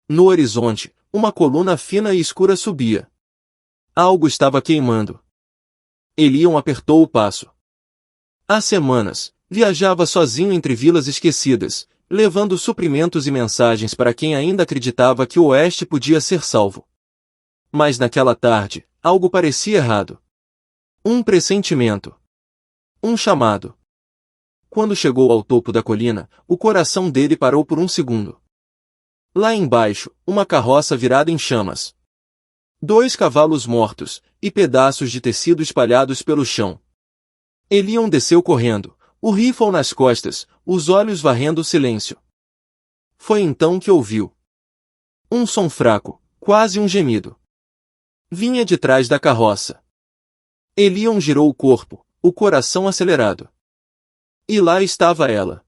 No horizonte, uma coluna fina e escura subia. Algo estava queimando. Elion apertou o passo. Há semanas, viajava sozinho entre vilas esquecidas, levando suprimentos e mensagens para quem ainda acreditava que o Oeste podia ser salvo. Mas naquela tarde, algo parecia errado. Um pressentimento. Um chamado. Quando chegou ao topo da colina, o coração dele parou por um segundo. Lá embaixo, uma carroça virada em chamas. 2 cavalos mortos, e pedaços de tecido espalhados pelo chão. Elion desceu correndo, o rifle nas costas, os olhos varrendo o silêncio. Foi então que ouviu. Um som fraco, quase um gemido. Vinha de trás da carroça. Elion girou o corpo, o coração acelerado. E lá estava ela.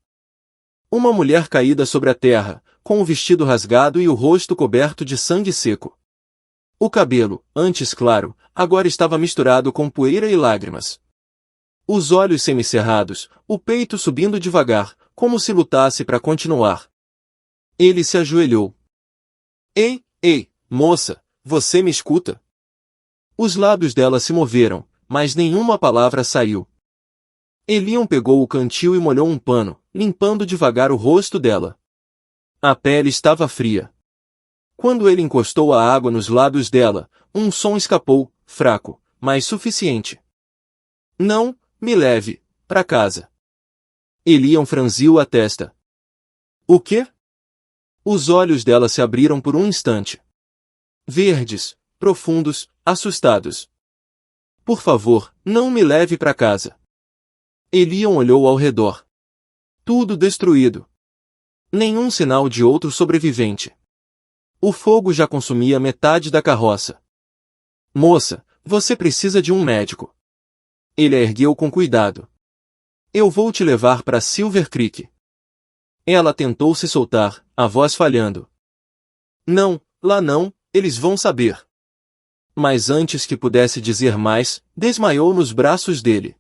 Uma mulher caída sobre a terra, com o vestido rasgado e o rosto coberto de sangue seco. O cabelo, antes claro, agora estava misturado com poeira e lágrimas. Os olhos semicerrados, o peito subindo devagar, como se lutasse para continuar. Ele se ajoelhou. Ei, moça, você me escuta? Os lábios dela se moveram, mas nenhuma palavra saiu. Elion pegou o cantil e molhou um pano, limpando devagar o rosto dela. A pele estava fria. Quando ele encostou a água nos lábios dela, um som escapou, fraco, mas suficiente. Não, me leve, para casa. Elion franziu a testa. O quê? Os olhos dela se abriram por um instante. Verdes, profundos, assustados. Por favor, não me leve para casa. Elion olhou ao redor. Tudo destruído. Nenhum sinal de outro sobrevivente. O fogo já consumia metade da carroça. Moça, você precisa de um médico. Ele a ergueu com cuidado. Eu vou te levar para Silver Creek. Ela tentou se soltar, a voz falhando. Não, lá não, eles vão saber. Mas antes que pudesse dizer mais, desmaiou nos braços dele.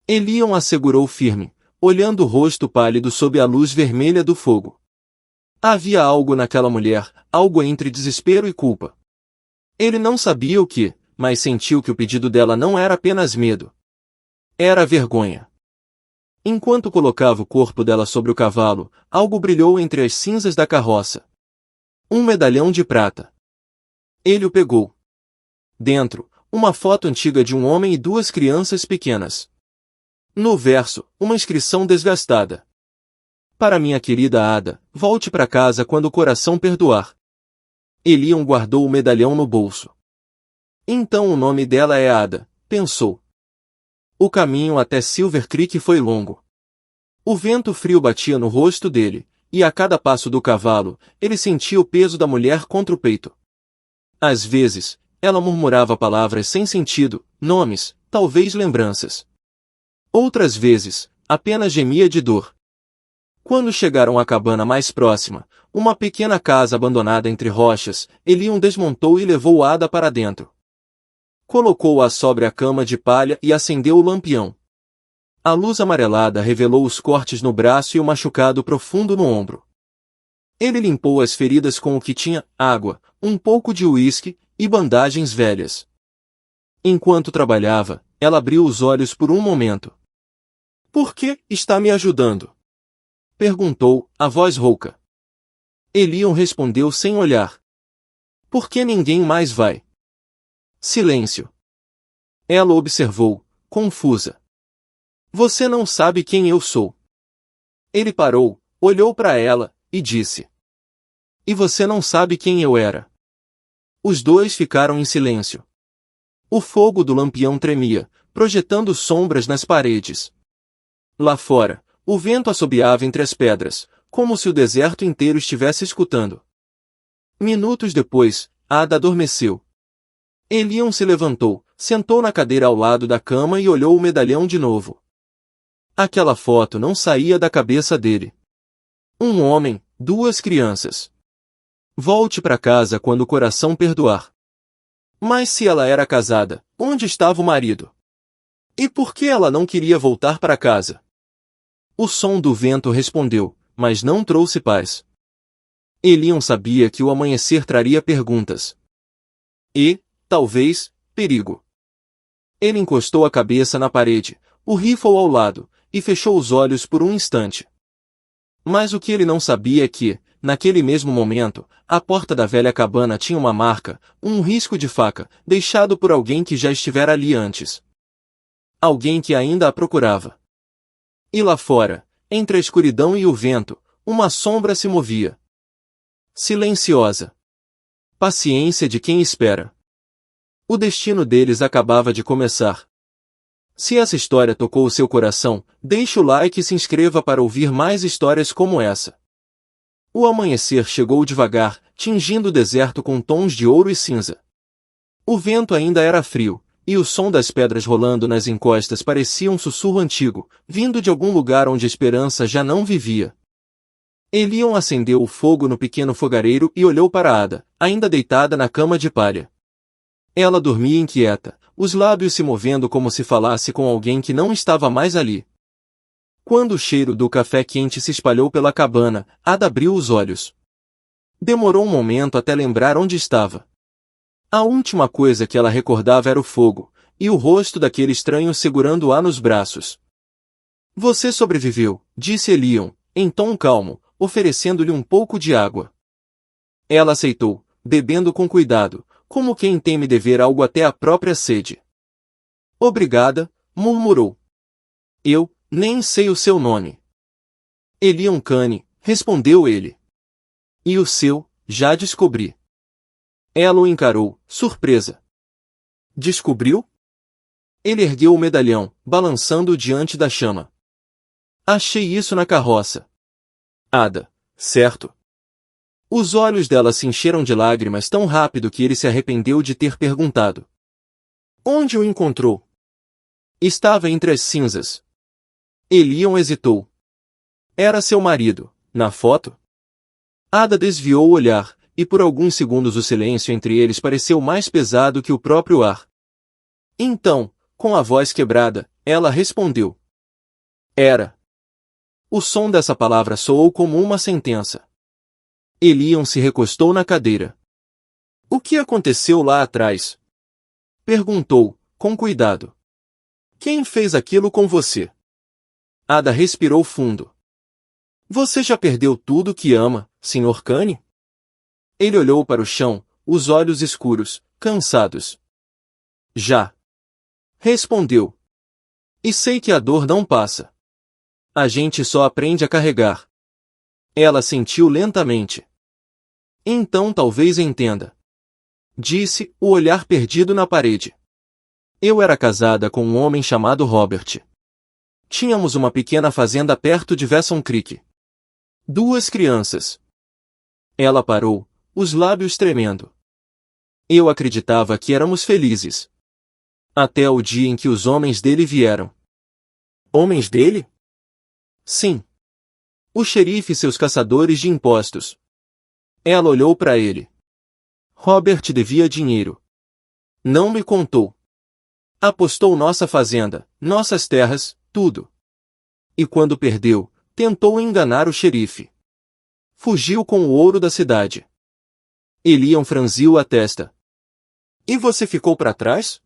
Elion a segurou firme, olhando o rosto pálido sob a luz vermelha do fogo. Havia algo naquela mulher, algo entre desespero e culpa. Ele não sabia o que, mas sentiu que o pedido dela não era apenas medo. Era vergonha. Enquanto colocava o corpo dela sobre o cavalo, algo brilhou entre as cinzas da carroça. Um medalhão de prata. Ele o pegou. Dentro, uma foto antiga de um homem e 2 crianças pequenas. No verso, uma inscrição desgastada. Para minha querida Ada, volte para casa quando o coração perdoar. Elion guardou o medalhão no bolso. Então o nome dela é Ada, pensou. O caminho até Silver Creek foi longo. O vento frio batia no rosto dele, e a cada passo do cavalo, ele sentia o peso da mulher contra o peito. Às vezes, ela murmurava palavras sem sentido, nomes, talvez lembranças. Outras vezes, apenas gemia de dor. Quando chegaram à cabana mais próxima, uma pequena casa abandonada entre rochas, Elion desmontou e levou Ada para dentro. Colocou-a sobre a cama de palha e acendeu o lampião. A luz amarelada revelou os cortes no braço e o machucado profundo no ombro. Ele limpou as feridas com o que tinha, água, um pouco de uísque e bandagens velhas. Enquanto trabalhava, ela abriu os olhos por um momento. Por que está me ajudando? Perguntou, a voz rouca. Elion respondeu sem olhar. Por que ninguém mais vai? Silêncio. Ela observou, confusa. Você não sabe quem eu sou. Ele parou, olhou para ela, e disse. E você não sabe quem eu era. Os dois ficaram em silêncio. O fogo do lampião tremia, projetando sombras nas paredes. Lá fora, o vento assobiava entre as pedras, como se o deserto inteiro estivesse escutando. Minutos depois, Ada adormeceu. Elion se levantou, sentou na cadeira ao lado da cama e olhou o medalhão de novo. Aquela foto não saía da cabeça dele. Um homem, 2 crianças. Volte para casa quando o coração perdoar. Mas se ela era casada, onde estava o marido? E por que ela não queria voltar para casa? O som do vento respondeu, mas não trouxe paz. Eliam sabia que o amanhecer traria perguntas. E, talvez, perigo. Ele encostou a cabeça na parede, o rifle ao lado, e fechou os olhos por um instante. Mas o que ele não sabia é que, naquele mesmo momento, a porta da velha cabana tinha uma marca, um risco de faca, deixado por alguém que já estivera ali antes. Alguém que ainda a procurava. E lá fora, entre a escuridão e o vento, uma sombra se movia. Silenciosa. Paciência de quem espera. O destino deles acabava de começar. Se essa história tocou o seu coração, deixe o like e se inscreva para ouvir mais histórias como essa. O amanhecer chegou devagar, tingindo o deserto com tons de ouro e cinza. O vento ainda era frio, e o som das pedras rolando nas encostas parecia um sussurro antigo, vindo de algum lugar onde a esperança já não vivia. Eliam acendeu o fogo no pequeno fogareiro e olhou para Ada, ainda deitada na cama de palha. Ela dormia inquieta, os lábios se movendo como se falasse com alguém que não estava mais ali. Quando o cheiro do café quente se espalhou pela cabana, Ada abriu os olhos. Demorou um momento até lembrar onde estava. A última coisa que ela recordava era o fogo, e o rosto daquele estranho segurando-a nos braços. Você sobreviveu, disse Eliam, em tom calmo, oferecendo-lhe um pouco de água. Ela aceitou, bebendo com cuidado, como quem teme dever algo até a própria sede. Obrigada, murmurou. Eu, nem sei o seu nome. Eliam Kane, respondeu ele. E o seu, já descobri. Ela o encarou, surpresa. Descobriu? Ele ergueu o medalhão, balançando-o diante da chama. Achei isso na carroça. Ada, certo? Os olhos dela se encheram de lágrimas tão rápido que ele se arrependeu de ter perguntado. Onde o encontrou? Estava entre as cinzas. Eliam hesitou. Era seu marido, na foto? Ada desviou o olhar, e por alguns segundos o silêncio entre eles pareceu mais pesado que o próprio ar. Então, com a voz quebrada, ela respondeu. Era. O som dessa palavra soou como uma sentença. Eliam se recostou na cadeira. O que aconteceu lá atrás? Perguntou, com cuidado. Quem fez aquilo com você? Ada respirou fundo. Você já perdeu tudo que ama, Sr. Kane? Ele olhou para o chão, os olhos escuros, cansados. Já. Respondeu. E sei que a dor não passa. A gente só aprende a carregar. Ela sentiu lentamente. Então talvez entenda. Disse, o olhar perdido na parede. Eu era casada com um homem chamado Robert. Tínhamos uma pequena fazenda perto de Vesson Creek. 2 crianças. Ela parou, os lábios tremendo. Eu acreditava que éramos felizes. Até o dia em que os homens dele vieram. Homens dele? Sim. O xerife e seus caçadores de impostos. Ela olhou para ele. Robert devia dinheiro. Não me contou. Apostou nossa fazenda, nossas terras, tudo. E quando perdeu, tentou enganar o xerife. Fugiu com o ouro da cidade. Eliam franziu a testa. E você ficou para trás?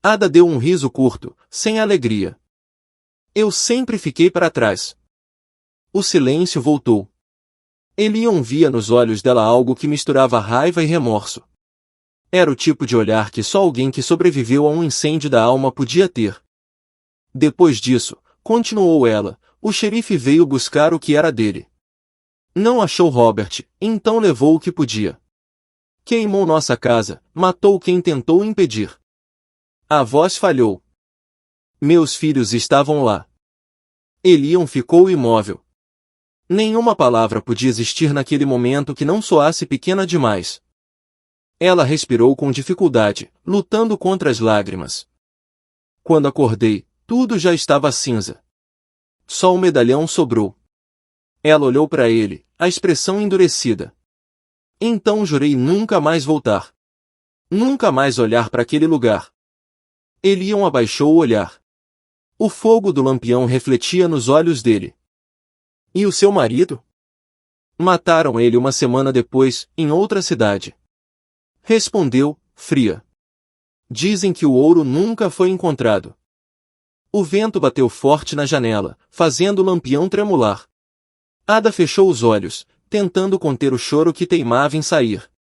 Ada deu um riso curto, sem alegria. Eu sempre fiquei para trás. O silêncio voltou. Eliam via nos olhos dela algo que misturava raiva e remorso. Era o tipo de olhar que só alguém que sobreviveu a um incêndio da alma podia ter. Depois disso, continuou ela, o xerife veio buscar o que era dele. Não achou Robert, então levou o que podia. Queimou nossa casa, matou quem tentou impedir. A voz falhou. Meus filhos estavam lá. Eliam ficou imóvel. Nenhuma palavra podia existir naquele momento que não soasse pequena demais. Ela respirou com dificuldade, lutando contra as lágrimas. Quando acordei, tudo já estava cinza. Só o medalhão sobrou. Ela olhou para ele, a expressão endurecida. Então jurei nunca mais voltar. Nunca mais olhar para aquele lugar. Eliam abaixou o olhar. O fogo do lampião refletia nos olhos dele. E o seu marido? Mataram ele uma semana depois, em outra cidade. Respondeu, fria. Dizem que o ouro nunca foi encontrado. O vento bateu forte na janela, fazendo o lampião tremular. Ada fechou os olhos, tentando conter o choro que teimava em sair.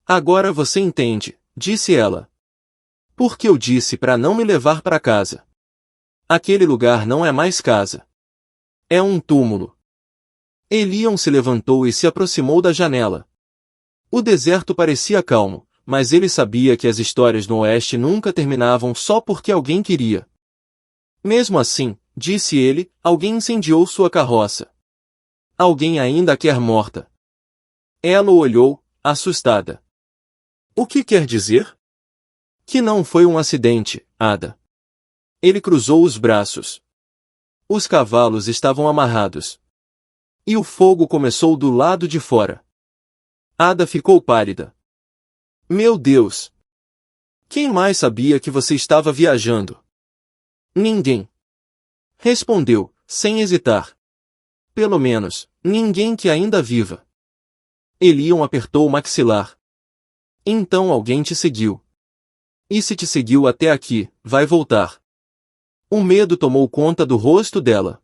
Agora você entende, disse ela. Por que eu disse para não me levar para casa? Aquele lugar não é mais casa. É um túmulo. Elion se levantou e se aproximou da janela. O deserto parecia calmo, mas ele sabia que as histórias no oeste nunca terminavam só porque alguém queria. Mesmo assim, disse ele, alguém incendiou sua carroça. Alguém ainda a quer morta. Ela o olhou, assustada. O que quer dizer? Que não foi um acidente, Ada. Ele cruzou os braços. Os cavalos estavam amarrados. E o fogo começou do lado de fora. Ada ficou pálida. Meu Deus! Quem mais sabia que você estava viajando? Ninguém. Respondeu, sem hesitar. Pelo menos, ninguém que ainda viva. Elion apertou o maxilar. Então alguém te seguiu. E se te seguiu até aqui, vai voltar. O medo tomou conta do rosto dela.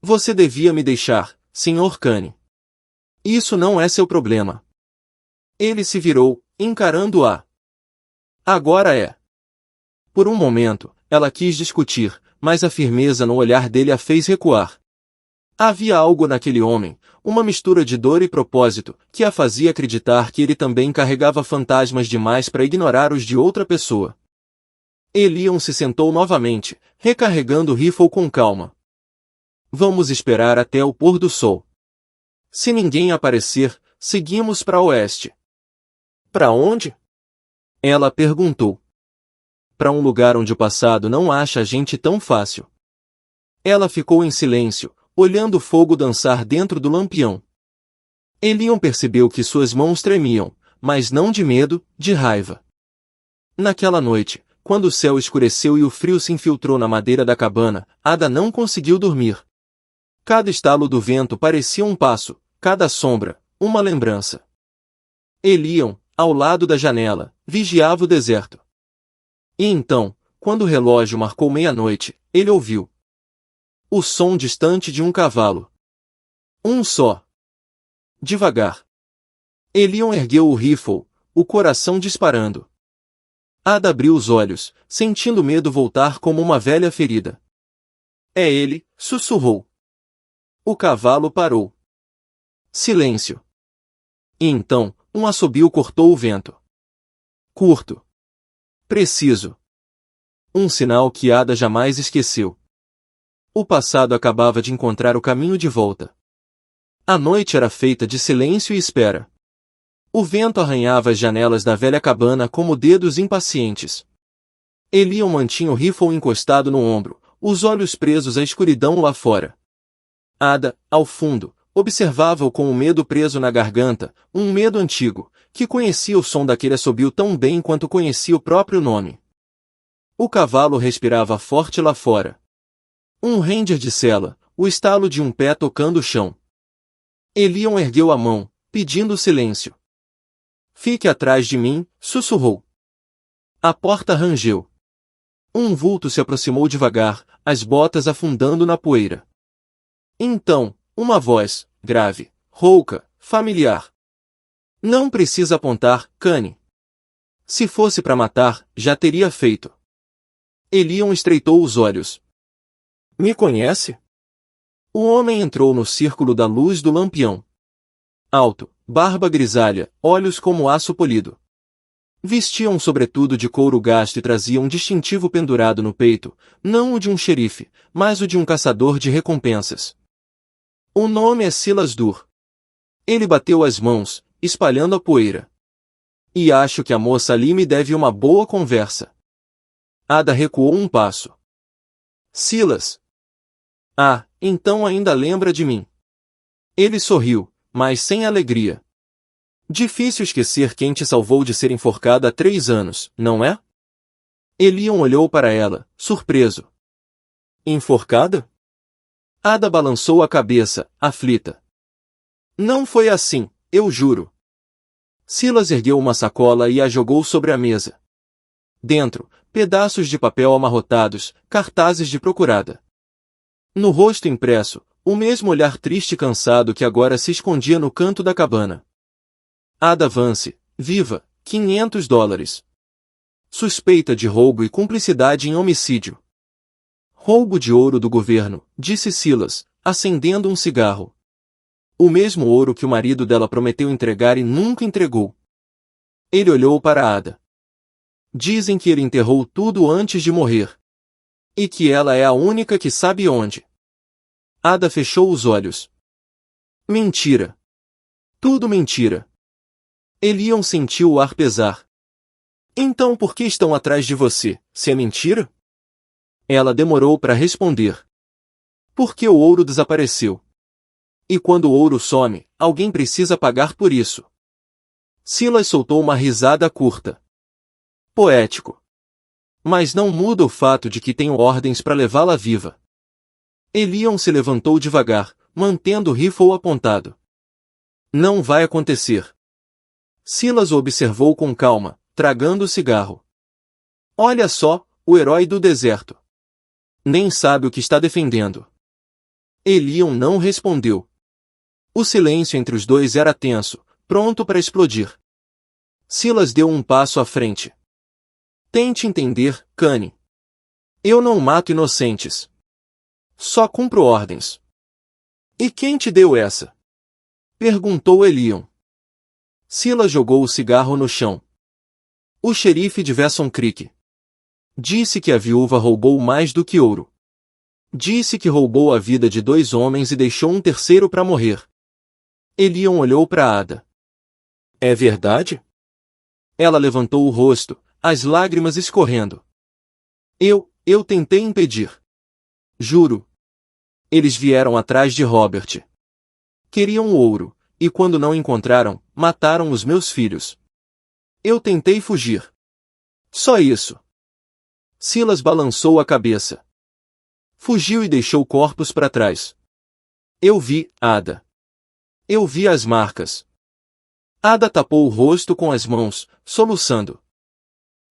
Você devia me deixar, Sr. Kane. Isso não é seu problema. Ele se virou, encarando-a. Agora é. Por um momento, ela quis discutir, mas a firmeza no olhar dele a fez recuar. Havia algo naquele homem, uma mistura de dor e propósito, que a fazia acreditar que ele também carregava fantasmas demais para ignorar os de outra pessoa. Elion se sentou novamente, recarregando o rifle com calma. Vamos esperar até o pôr do sol. Se ninguém aparecer, seguimos para oeste. Para onde? Ela perguntou. Para um lugar onde o passado não acha a gente tão fácil. Ela ficou em silêncio, olhando o fogo dançar dentro do lampião. Elion percebeu que suas mãos tremiam, mas não de medo, de raiva. Naquela noite, quando o céu escureceu e o frio se infiltrou na madeira da cabana, Ada não conseguiu dormir. Cada estalo do vento parecia um passo, cada sombra, uma lembrança. Elion, ao lado da janela, vigiava o deserto. E então, quando o relógio marcou meia-noite, ele ouviu o som distante de um cavalo. Um só. Devagar. Elion ergueu o rifle, o coração disparando. Ada abriu os olhos, sentindo medo voltar como uma velha ferida. É ele, sussurrou. O cavalo parou. Silêncio. E então, um assobio cortou o vento. Curto. Preciso. Um sinal que Ada jamais esqueceu. O passado acabava de encontrar o caminho de volta. A noite era feita de silêncio e espera. O vento arranhava as janelas da velha cabana como dedos impacientes. Elion mantinha o rifle encostado no ombro, os olhos presos à escuridão lá fora. Ada, ao fundo, observava-o com o medo preso na garganta, um medo antigo, que conhecia o som daquele assobio tão bem quanto conhecia o próprio nome. O cavalo respirava forte lá fora. Um ranger de sela, o estalo de um pé tocando o chão. Elion ergueu a mão, pedindo silêncio. Fique atrás de mim, sussurrou. A porta rangeu. Um vulto se aproximou devagar, as botas afundando na poeira. Então, uma voz, grave, rouca, familiar. Não precisa apontar, Kane. Se fosse para matar, já teria feito. Elion estreitou os olhos. Me conhece? O homem entrou no círculo da luz do lampião. Alto, barba grisalha, olhos como aço polido. Vestia um sobretudo de couro gasto e trazia um distintivo pendurado no peito, não o de um xerife, mas o de um caçador de recompensas. O nome é Silas Dur. Ele bateu as mãos, espalhando a poeira. E acho que a moça ali me deve uma boa conversa. Ada recuou um passo. Silas. Ah, então ainda lembra de mim. Ele sorriu, mas sem alegria. Difícil esquecer quem te salvou de ser enforcada há 3 anos, não é? Elion olhou para ela, surpreso. Enforcada? Ada balançou a cabeça, aflita. Não foi assim, eu juro. Silas ergueu uma sacola e a jogou sobre a mesa. Dentro, pedaços de papel amarrotados, cartazes de procurada. No rosto impresso, o mesmo olhar triste e cansado que agora se escondia no canto da cabana. Ada Vance, viva, $500. Suspeita de roubo e cumplicidade em homicídio. Roubo de ouro do governo, disse Silas, acendendo um cigarro. O mesmo ouro que o marido dela prometeu entregar e nunca entregou. Ele olhou para Ada. Dizem que ele enterrou tudo antes de morrer. E que ela é a única que sabe onde. Ada fechou os olhos. Mentira. Tudo mentira. Elion sentiu o ar pesar. Então por que estão atrás de você, se é mentira? Ela demorou para responder. Porque o ouro desapareceu. E quando o ouro some, alguém precisa pagar por isso. Silas soltou uma risada curta. Poético. Mas não muda o fato de que tenho ordens para levá-la viva. Elion se levantou devagar, mantendo o rifle apontado. Não vai acontecer. Silas o observou com calma, tragando o cigarro. Olha só, o herói do deserto. Nem sabe o que está defendendo. Elion não respondeu. O silêncio entre os dois era tenso, pronto para explodir. Silas deu um passo à frente. Tente entender, Kanye. Eu não mato inocentes. Só cumpro ordens. E quem te deu essa? Perguntou Elion. Silas jogou o cigarro no chão. O xerife de Vesson Creek. Disse que a viúva roubou mais do que ouro. Disse que roubou a vida de 2 homens e deixou um terceiro para morrer. Elion olhou para Ada. É verdade? Ela levantou o rosto, as lágrimas escorrendo. Eu tentei impedir. Juro. Eles vieram atrás de Robert. Queriam o ouro, e quando não encontraram, mataram os meus filhos. Eu tentei fugir. Só isso. Silas balançou a cabeça. Fugiu e deixou corpos para trás. Eu vi, Ada. Eu vi as marcas. Ada tapou o rosto com as mãos, soluçando.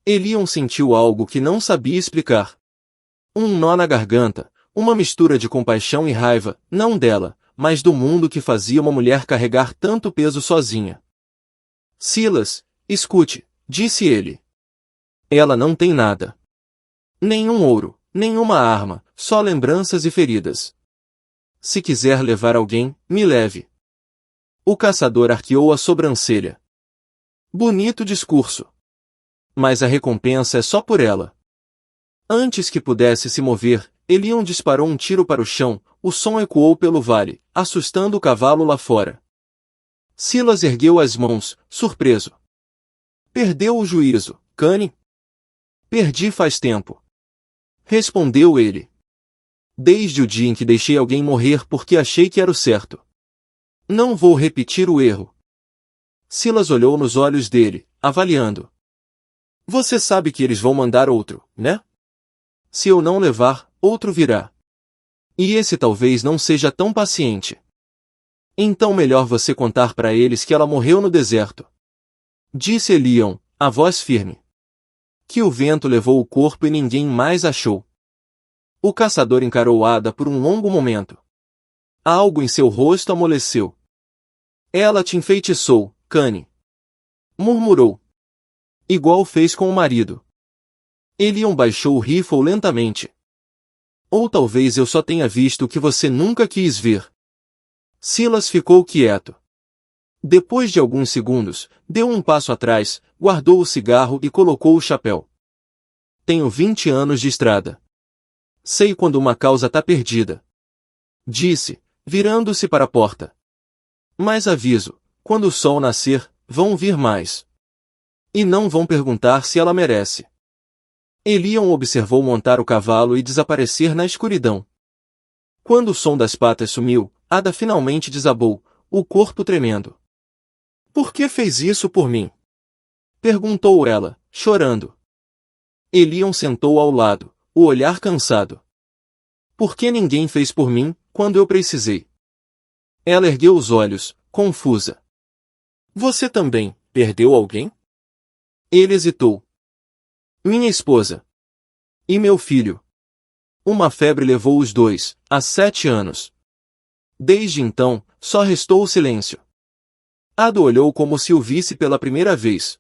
Elion sentiu algo que não sabia explicar. Um nó na garganta, uma mistura de compaixão e raiva, não dela, mas do mundo que fazia uma mulher carregar tanto peso sozinha. Silas, escute, disse ele. Ela não tem nada. Nenhum ouro, nenhuma arma, só lembranças e feridas. Se quiser levar alguém, me leve. O caçador arqueou a sobrancelha. Bonito discurso. Mas a recompensa é só por ela. Antes que pudesse se mover, Elion disparou um tiro para o chão, o som ecoou pelo vale, assustando o cavalo lá fora. Silas ergueu as mãos, surpreso. Perdeu o juízo, Kanye? Perdi faz tempo. Respondeu ele. Desde o dia em que deixei alguém morrer porque achei que era o certo. Não vou repetir o erro. Silas olhou nos olhos dele, avaliando. Você sabe que eles vão mandar outro, né? Se eu não levar, outro virá. E esse talvez não seja tão paciente. Então melhor você contar para eles que ela morreu no deserto. Disse Elion, a voz firme. Que o vento levou o corpo e ninguém mais achou. O caçador encarou Ada por um longo momento. Algo em seu rosto amoleceu. Ela te enfeitiçou, Kanye. Murmurou. Igual fez com o marido. Elion baixou o rifle lentamente. Ou talvez eu só tenha visto o que você nunca quis ver. Silas ficou quieto. Depois de alguns segundos, deu um passo atrás, guardou o cigarro e colocou o chapéu. Tenho 20 anos de estrada. Sei quando uma causa tá perdida. Disse, virando-se para a porta. Mas aviso, quando o sol nascer, vão vir mais. E não vão perguntar se ela merece. Elion observou montar o cavalo e desaparecer na escuridão. Quando o som das patas sumiu, Ada finalmente desabou, o corpo tremendo. Por que fez isso por mim? Perguntou ela, chorando. Elion sentou ao lado, o olhar cansado. Por que ninguém fez por mim, quando eu precisei? Ela ergueu os olhos, confusa. Você também perdeu alguém? Ele hesitou. Minha esposa. E meu filho. Uma febre levou os dois, há 7 anos. Desde então, só restou o silêncio. Ada olhou como se o visse pela primeira vez.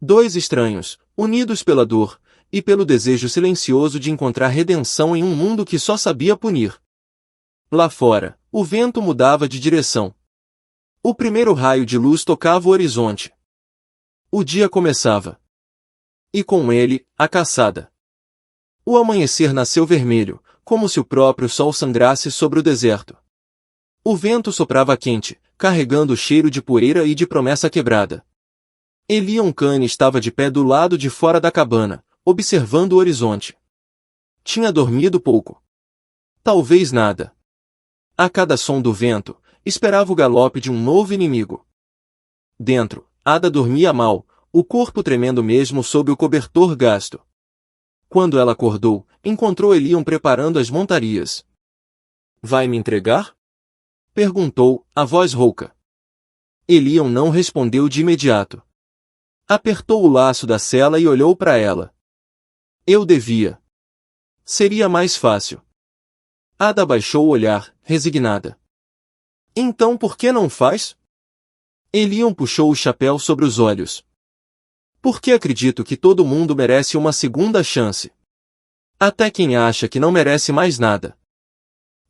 Dois estranhos, unidos pela dor, e pelo desejo silencioso de encontrar redenção em um mundo que só sabia punir. Lá fora, o vento mudava de direção. O primeiro raio de luz tocava o horizonte. O dia começava. E com ele, a caçada. O amanhecer nasceu vermelho, como se o próprio sol sangrasse sobre o deserto. O vento soprava quente, carregando o cheiro de poeira e de promessa quebrada. Elion Kane estava de pé do lado de fora da cabana, observando o horizonte. Tinha dormido pouco. Talvez nada. A cada som do vento, esperava o galope de um novo inimigo. Dentro, Ada dormia mal, o corpo tremendo mesmo sob o cobertor gasto. Quando ela acordou, encontrou Elion preparando as montarias. Vai me entregar? Perguntou, a voz rouca. Elion não respondeu de imediato. Apertou o laço da sela e olhou para ela. Eu devia. Seria mais fácil. Ada baixou o olhar, resignada. Então por que não faz? Elion puxou o chapéu sobre os olhos. Porque acredito que todo mundo merece uma segunda chance. Até quem acha que não merece mais nada.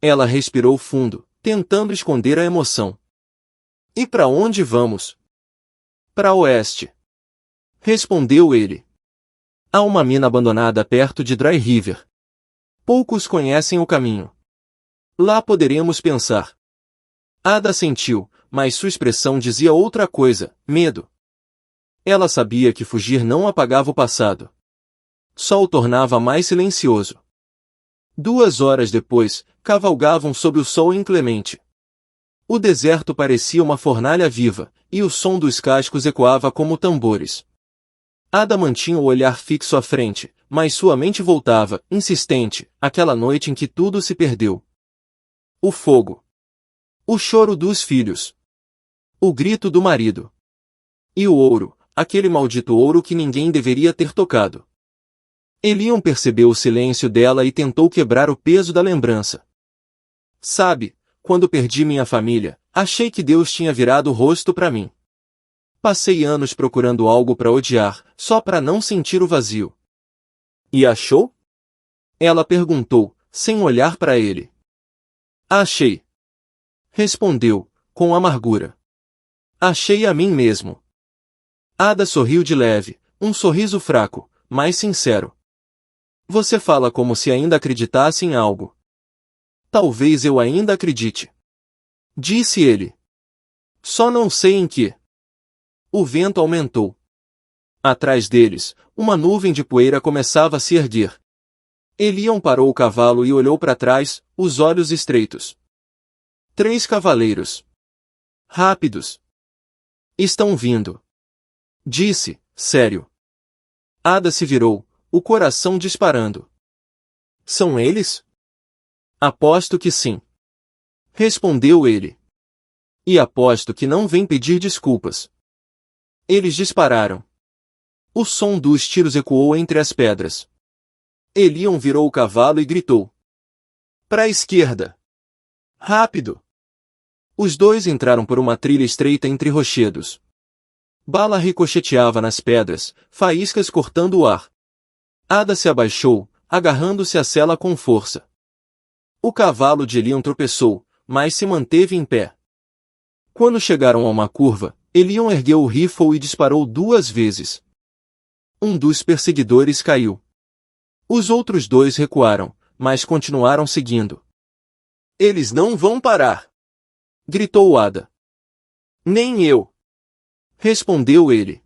Ela respirou fundo, tentando esconder a emoção. E para onde vamos? Para oeste. Respondeu ele. Há uma mina abandonada perto de Dry River. Poucos conhecem o caminho. Lá poderemos pensar. Ada sentiu, mas sua expressão dizia outra coisa, medo. Ela sabia que fugir não apagava o passado. Só o tornava mais silencioso. 2 horas depois, cavalgavam sob o sol inclemente. O deserto parecia uma fornalha viva, e o som dos cascos ecoava como tambores. Ada mantinha o olhar fixo à frente, mas sua mente voltava, insistente, àquela noite em que tudo se perdeu. O fogo. O choro dos filhos. O grito do marido. E o ouro, aquele maldito ouro que ninguém deveria ter tocado. Elion percebeu o silêncio dela e tentou quebrar o peso da lembrança. Sabe, quando perdi minha família, achei que Deus tinha virado o rosto para mim. Passei anos procurando algo para odiar, só para não sentir o vazio. E achou? Ela perguntou, sem olhar para ele. Achei. Respondeu, com amargura. Achei a mim mesmo. Ada sorriu de leve, um sorriso fraco, mas sincero. Você fala como se ainda acreditasse em algo. Talvez eu ainda acredite. Disse ele. Só não sei em que. O vento aumentou. Atrás deles, uma nuvem de poeira começava a se erguer. Elion parou o cavalo e olhou para trás, os olhos estreitos. 3 cavaleiros. Rápidos. Estão vindo. Disse, sério. Ada se virou, o coração disparando. São eles? Aposto que sim. Respondeu ele. E aposto que não vem pedir desculpas. Eles dispararam. O som dos tiros ecoou entre as pedras. Elion virou o cavalo e gritou. Para a esquerda. Rápido! Os dois entraram por uma trilha estreita entre rochedos. Bala ricocheteava nas pedras, faíscas cortando o ar. Ada se abaixou, agarrando-se à sela com força. O cavalo de Elion tropeçou, mas se manteve em pé. Quando chegaram a uma curva, Elion ergueu o rifle e disparou 2 vezes. Um dos perseguidores caiu. Os outros 2 recuaram, mas continuaram seguindo. Eles não vão parar! Gritou Ada. Nem eu! Respondeu ele.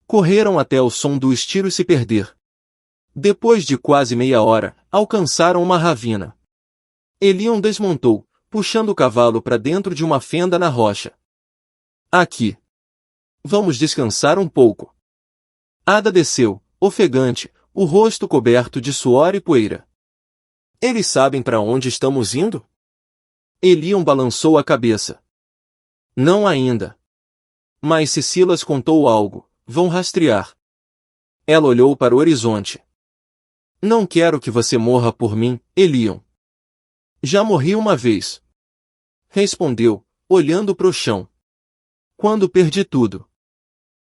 Correram até o som dos tiros se perder. Depois de quase meia hora, alcançaram uma ravina. Elion desmontou, puxando o cavalo para dentro de uma fenda na rocha. Aqui. Vamos descansar um pouco. Ada desceu, ofegante, o rosto coberto de suor e poeira. Eles sabem para onde estamos indo? Elion balançou a cabeça. Não ainda. Mas se Silas contou algo, vão rastrear. Ela olhou para o horizonte. Não quero que você morra por mim, Elion. Já morri uma vez. Respondeu, olhando para o chão. Quando perdi tudo.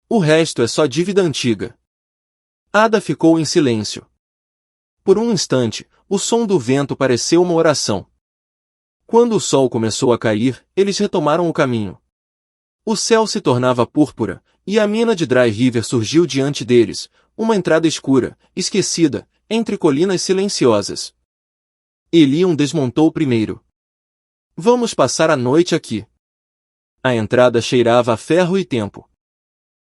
O resto é só dívida antiga. Ada ficou em silêncio. Por um instante, o som do vento pareceu uma oração. Quando o sol começou a cair, eles retomaram o caminho. O céu se tornava púrpura, e a mina de Dry River surgiu diante deles, uma entrada escura, esquecida, entre colinas silenciosas. Elion desmontou primeiro. Vamos passar a noite aqui. A entrada cheirava a ferro e tempo.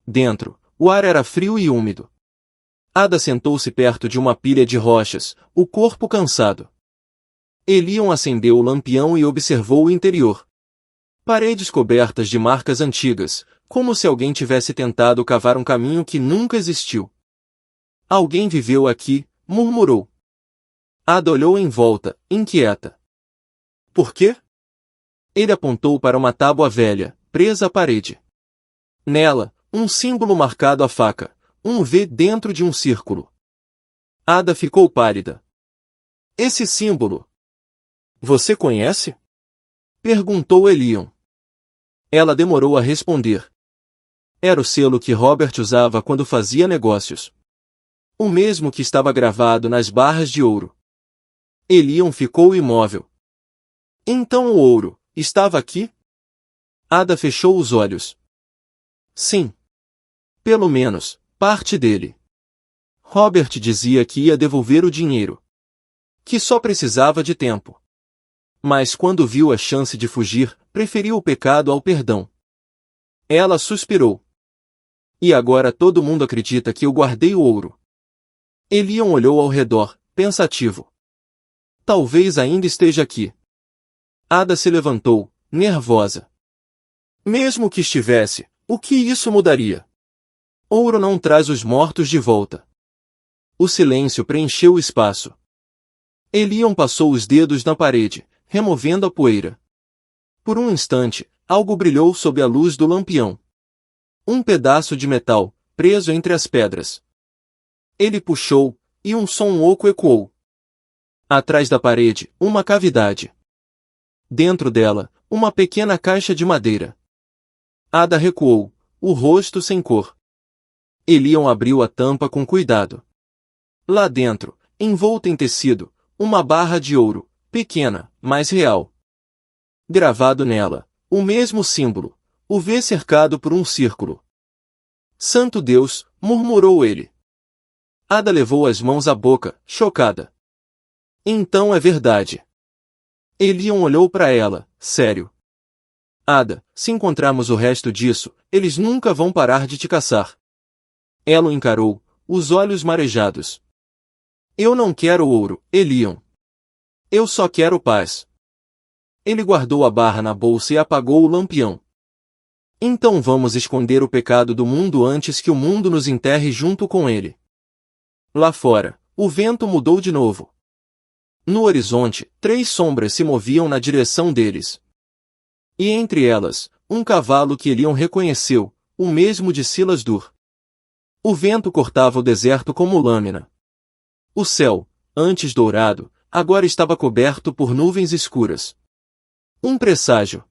Dentro, o ar era frio e úmido. Ada sentou-se perto de uma pilha de rochas, o corpo cansado. Elion acendeu o lampião e observou o interior. Paredes cobertas de marcas antigas, como se alguém tivesse tentado cavar um caminho que nunca existiu. Alguém viveu aqui, murmurou. Ada olhou em volta, inquieta. Por quê? Ele apontou para uma tábua velha, presa à parede. Nela, um símbolo marcado à faca, um V dentro de um círculo. Ada ficou pálida. Esse símbolo. Você conhece? Perguntou Elion. Ela demorou a responder. Era o selo que Robert usava quando fazia negócios. O mesmo que estava gravado nas barras de ouro. Elion ficou imóvel. Então o ouro estava aqui? Ada fechou os olhos. Sim. Pelo menos, parte dele. Robert dizia que ia devolver o dinheiro. Que só precisava de tempo. Mas quando viu a chance de fugir, preferiu o pecado ao perdão. Ela suspirou. E agora todo mundo acredita que eu guardei o ouro. Elion olhou ao redor, pensativo. Talvez ainda esteja aqui. Ada se levantou, nervosa. Mesmo que estivesse, o que isso mudaria? Ouro não traz os mortos de volta. O silêncio preencheu o espaço. Elion passou os dedos na parede, removendo a poeira. Por um instante, algo brilhou sob a luz do lampião. Um pedaço de metal, preso entre as pedras. Ele puxou, e um som oco ecoou. Atrás da parede, uma cavidade. Dentro dela, uma pequena caixa de madeira. Ada recuou, o rosto sem cor. Elion abriu a tampa com cuidado. Lá dentro, envolta em tecido, uma barra de ouro, pequena, mas real. Gravado nela, o mesmo símbolo, o V cercado por um círculo. Santo Deus, murmurou ele. Ada levou as mãos à boca, chocada. Então é verdade. Elion olhou para ela, sério. Ada, se encontrarmos o resto disso, eles nunca vão parar de te caçar. Ela o encarou, os olhos marejados. Eu não quero ouro, Elion. Eu só quero paz. Ele guardou a barra na bolsa e apagou o lampião. Então vamos esconder o pecado do mundo antes que o mundo nos enterre junto com ele. Lá fora, o vento mudou de novo. No horizonte, 3 sombras se moviam na direção deles. E entre elas, um cavalo que Elion reconheceu, o mesmo de Silas Dur. O vento cortava o deserto como lâmina. O céu, antes dourado, agora estava coberto por nuvens escuras. Um presságio.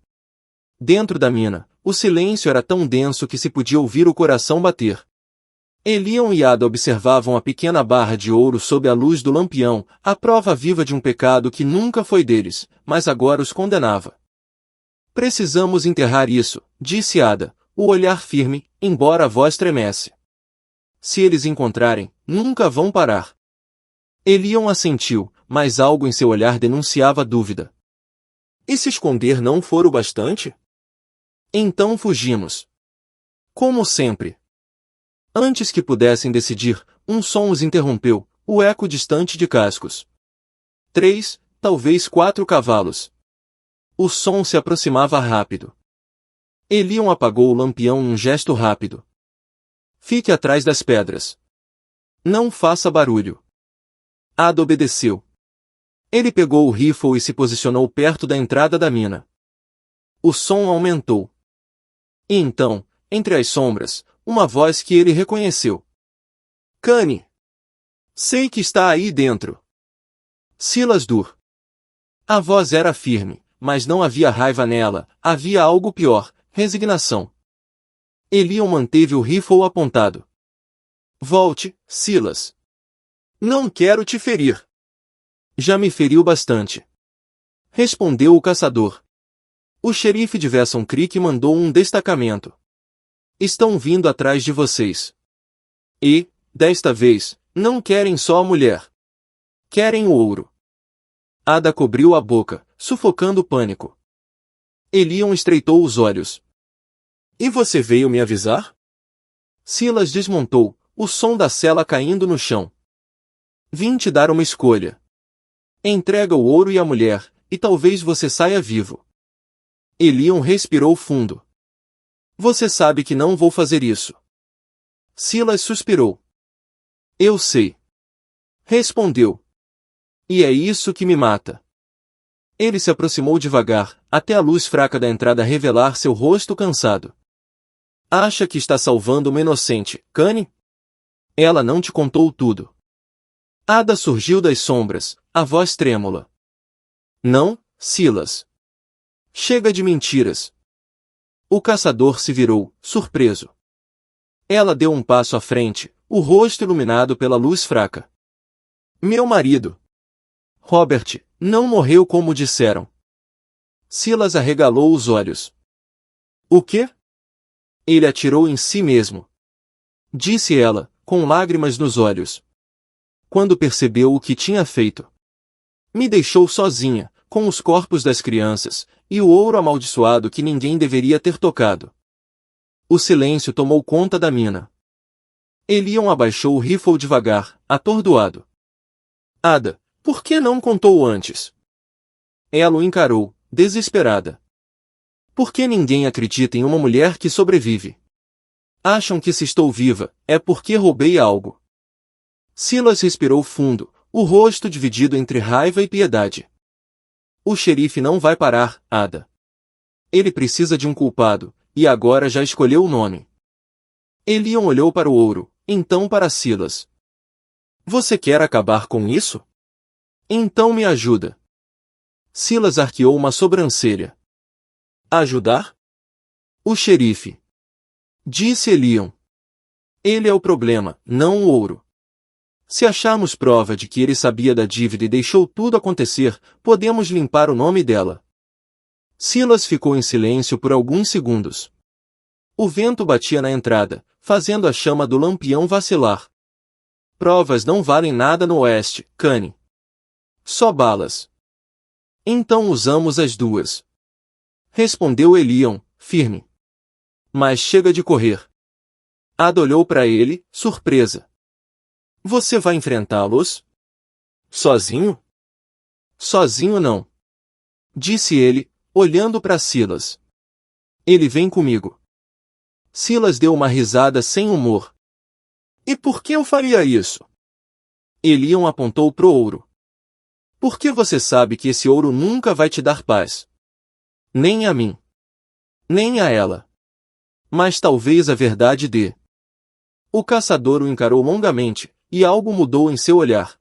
Dentro da mina, o silêncio era tão denso que se podia ouvir o coração bater. Elion e Ada observavam a pequena barra de ouro sob a luz do lampião, a prova viva de um pecado que nunca foi deles, mas agora os condenava. Precisamos enterrar isso, disse Ada, o olhar firme, embora a voz tremesse. Se eles encontrarem, nunca vão parar. Elion assentiu, mas algo em seu olhar denunciava dúvida. E se esconder não for o bastante? Então fugimos. Como sempre. Antes que pudessem decidir, um som os interrompeu, o eco distante de cascos. 3, talvez 4 cavalos. O som se aproximava rápido. Elion apagou o lampião num gesto rápido. Fique atrás das pedras. Não faça barulho. Ada obedeceu. Ele pegou o rifle e se posicionou perto da entrada da mina. O som aumentou. E então, entre as sombras, uma voz que ele reconheceu. Kane! Sei que está aí dentro. Silas Dur. A voz era firme, mas não havia raiva nela, havia algo pior, resignação. Elion manteve o rifle apontado. Volte, Silas. Não quero te ferir. Já me feriu bastante. Respondeu o caçador. O xerife de Vesson Creek mandou um destacamento. Estão vindo atrás de vocês. E, desta vez, não querem só a mulher. Querem o ouro. Ada cobriu a boca, sufocando o pânico. Elion estreitou os olhos. E você veio me avisar? Silas desmontou, o som da cela caindo no chão. Vim te dar uma escolha. Entrega o ouro e a mulher, e talvez você saia vivo. Elion respirou fundo. Você sabe que não vou fazer isso. Silas suspirou. Eu sei. Respondeu. E é isso que me mata. Ele se aproximou devagar, até a luz fraca da entrada revelar seu rosto cansado. Acha que está salvando uma inocente, Kane? Ela não te contou tudo. Ada surgiu das sombras, a voz trêmula. Não, Silas. Chega de mentiras. O caçador se virou, surpreso. Ela deu um passo à frente, o rosto iluminado pela luz fraca. Meu marido. Robert, não morreu como disseram. Silas arregalou os olhos. O quê? Ele atirou em si mesmo. Disse ela, com lágrimas nos olhos. Quando percebeu o que tinha feito. Me deixou sozinha, com os corpos das crianças, e o ouro amaldiçoado que ninguém deveria ter tocado. O silêncio tomou conta da mina. Elion abaixou o rifle devagar, atordoado. Ada, por que não contou antes? Ela o encarou, desesperada. Por que ninguém acredita em uma mulher que sobrevive? Acham que se estou viva, é porque roubei algo. Silas respirou fundo, o rosto dividido entre raiva e piedade. O xerife não vai parar, Ada. Ele precisa de um culpado, e agora já escolheu o nome. Elion olhou para o ouro, então para Silas. Você quer acabar com isso? Então me ajuda. Silas arqueou uma sobrancelha. Ajudar? O xerife. Disse Elion. Ele é o problema, não o ouro. Se acharmos prova de que ele sabia da dívida e deixou tudo acontecer, podemos limpar o nome dela. Silas ficou em silêncio por alguns segundos. O vento batia na entrada, fazendo a chama do lampião vacilar. Provas não valem nada no oeste, Kane. Só balas. Então usamos as duas. Respondeu Elion, firme. Mas chega de correr. Ada olhou para ele, surpresa. Você vai enfrentá-los? Sozinho? Sozinho não. Disse ele, olhando para Silas. Ele vem comigo. Silas deu uma risada sem humor. E por que eu faria isso? Elion apontou pro ouro. Porque você sabe que esse ouro nunca vai te dar paz. Nem a mim. Nem a ela. Mas talvez a verdade dê. O caçador o encarou longamente, e algo mudou em seu olhar.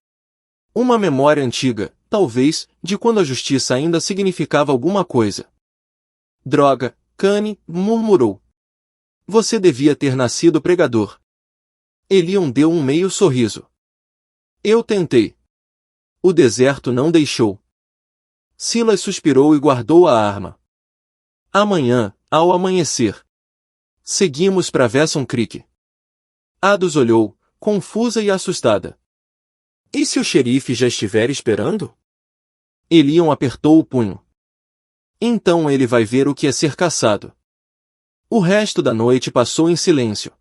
Uma memória antiga, talvez, de quando a justiça ainda significava alguma coisa. Droga, Kane, murmurou. Você devia ter nascido pregador. Elion deu um meio sorriso. Eu tentei. O deserto não deixou. Silas suspirou e guardou a arma. Amanhã, ao amanhecer. Seguimos para Vesson Creek. Ados olhou, confusa e assustada. E se o xerife já estiver esperando? Elion apertou o punho. Então ele vai ver o que é ser caçado. O resto da noite passou em silêncio.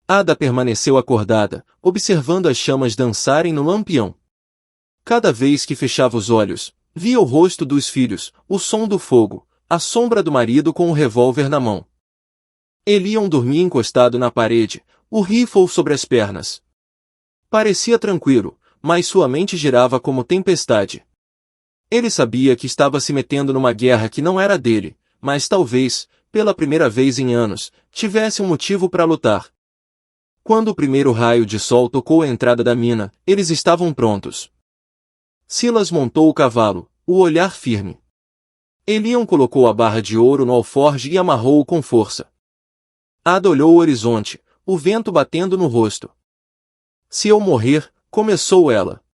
Ada permaneceu acordada, observando as chamas dançarem no lampião. Cada vez que fechava os olhos, via o rosto dos filhos, o som do fogo, a sombra do marido com o revólver na mão. Elion dormia encostado na parede, o rifle sobre as pernas. Parecia tranquilo, mas sua mente girava como tempestade. Ele sabia que estava se metendo numa guerra que não era dele, mas talvez, pela primeira vez em anos, tivesse um motivo para lutar. Quando o primeiro raio de sol tocou a entrada da mina, eles estavam prontos. Silas montou o cavalo, o olhar firme. Eliam colocou a barra de ouro no alforje e amarrou-o com força. Ada olhou o horizonte, o vento batendo no rosto. Se eu morrer, começou ela.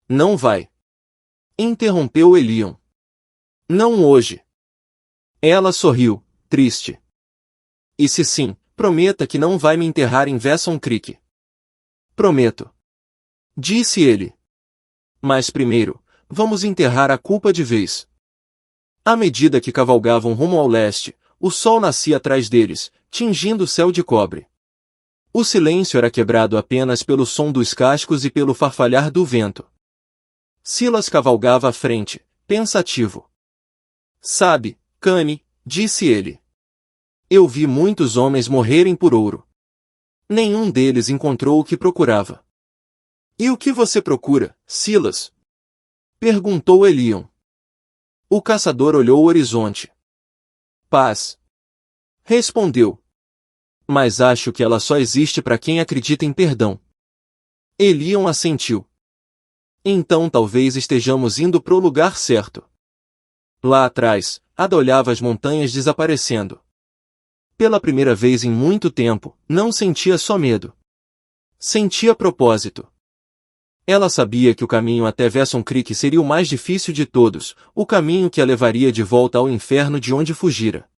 Não vai. Interrompeu Eliam. Não hoje. Ela sorriu, triste. E se sim, prometa que não vai me enterrar em Vesson Creek. Prometo. Disse ele. Mas primeiro, vamos enterrar a culpa de vez. À medida que cavalgavam rumo ao leste, o sol nascia atrás deles, tingindo o céu de cobre. O silêncio era quebrado apenas pelo som dos cascos e pelo farfalhar do vento. Silas cavalgava à frente, pensativo. Sabe, Cane, disse ele. Eu vi muitos homens morrerem por ouro. Nenhum deles encontrou o que procurava. E o que você procura, Silas? Perguntou Eliam. O caçador olhou o horizonte. Paz. Respondeu. Mas acho que ela só existe para quem acredita em perdão. Eliam assentiu. Então talvez estejamos indo pro lugar certo. Lá atrás, Ada olhava as montanhas desaparecendo. Pela primeira vez em muito tempo, não sentia só medo. Sentia propósito. Ela sabia que o caminho até Vesson Creek seria o mais difícil de todos, o caminho que a levaria de volta ao inferno de onde fugira.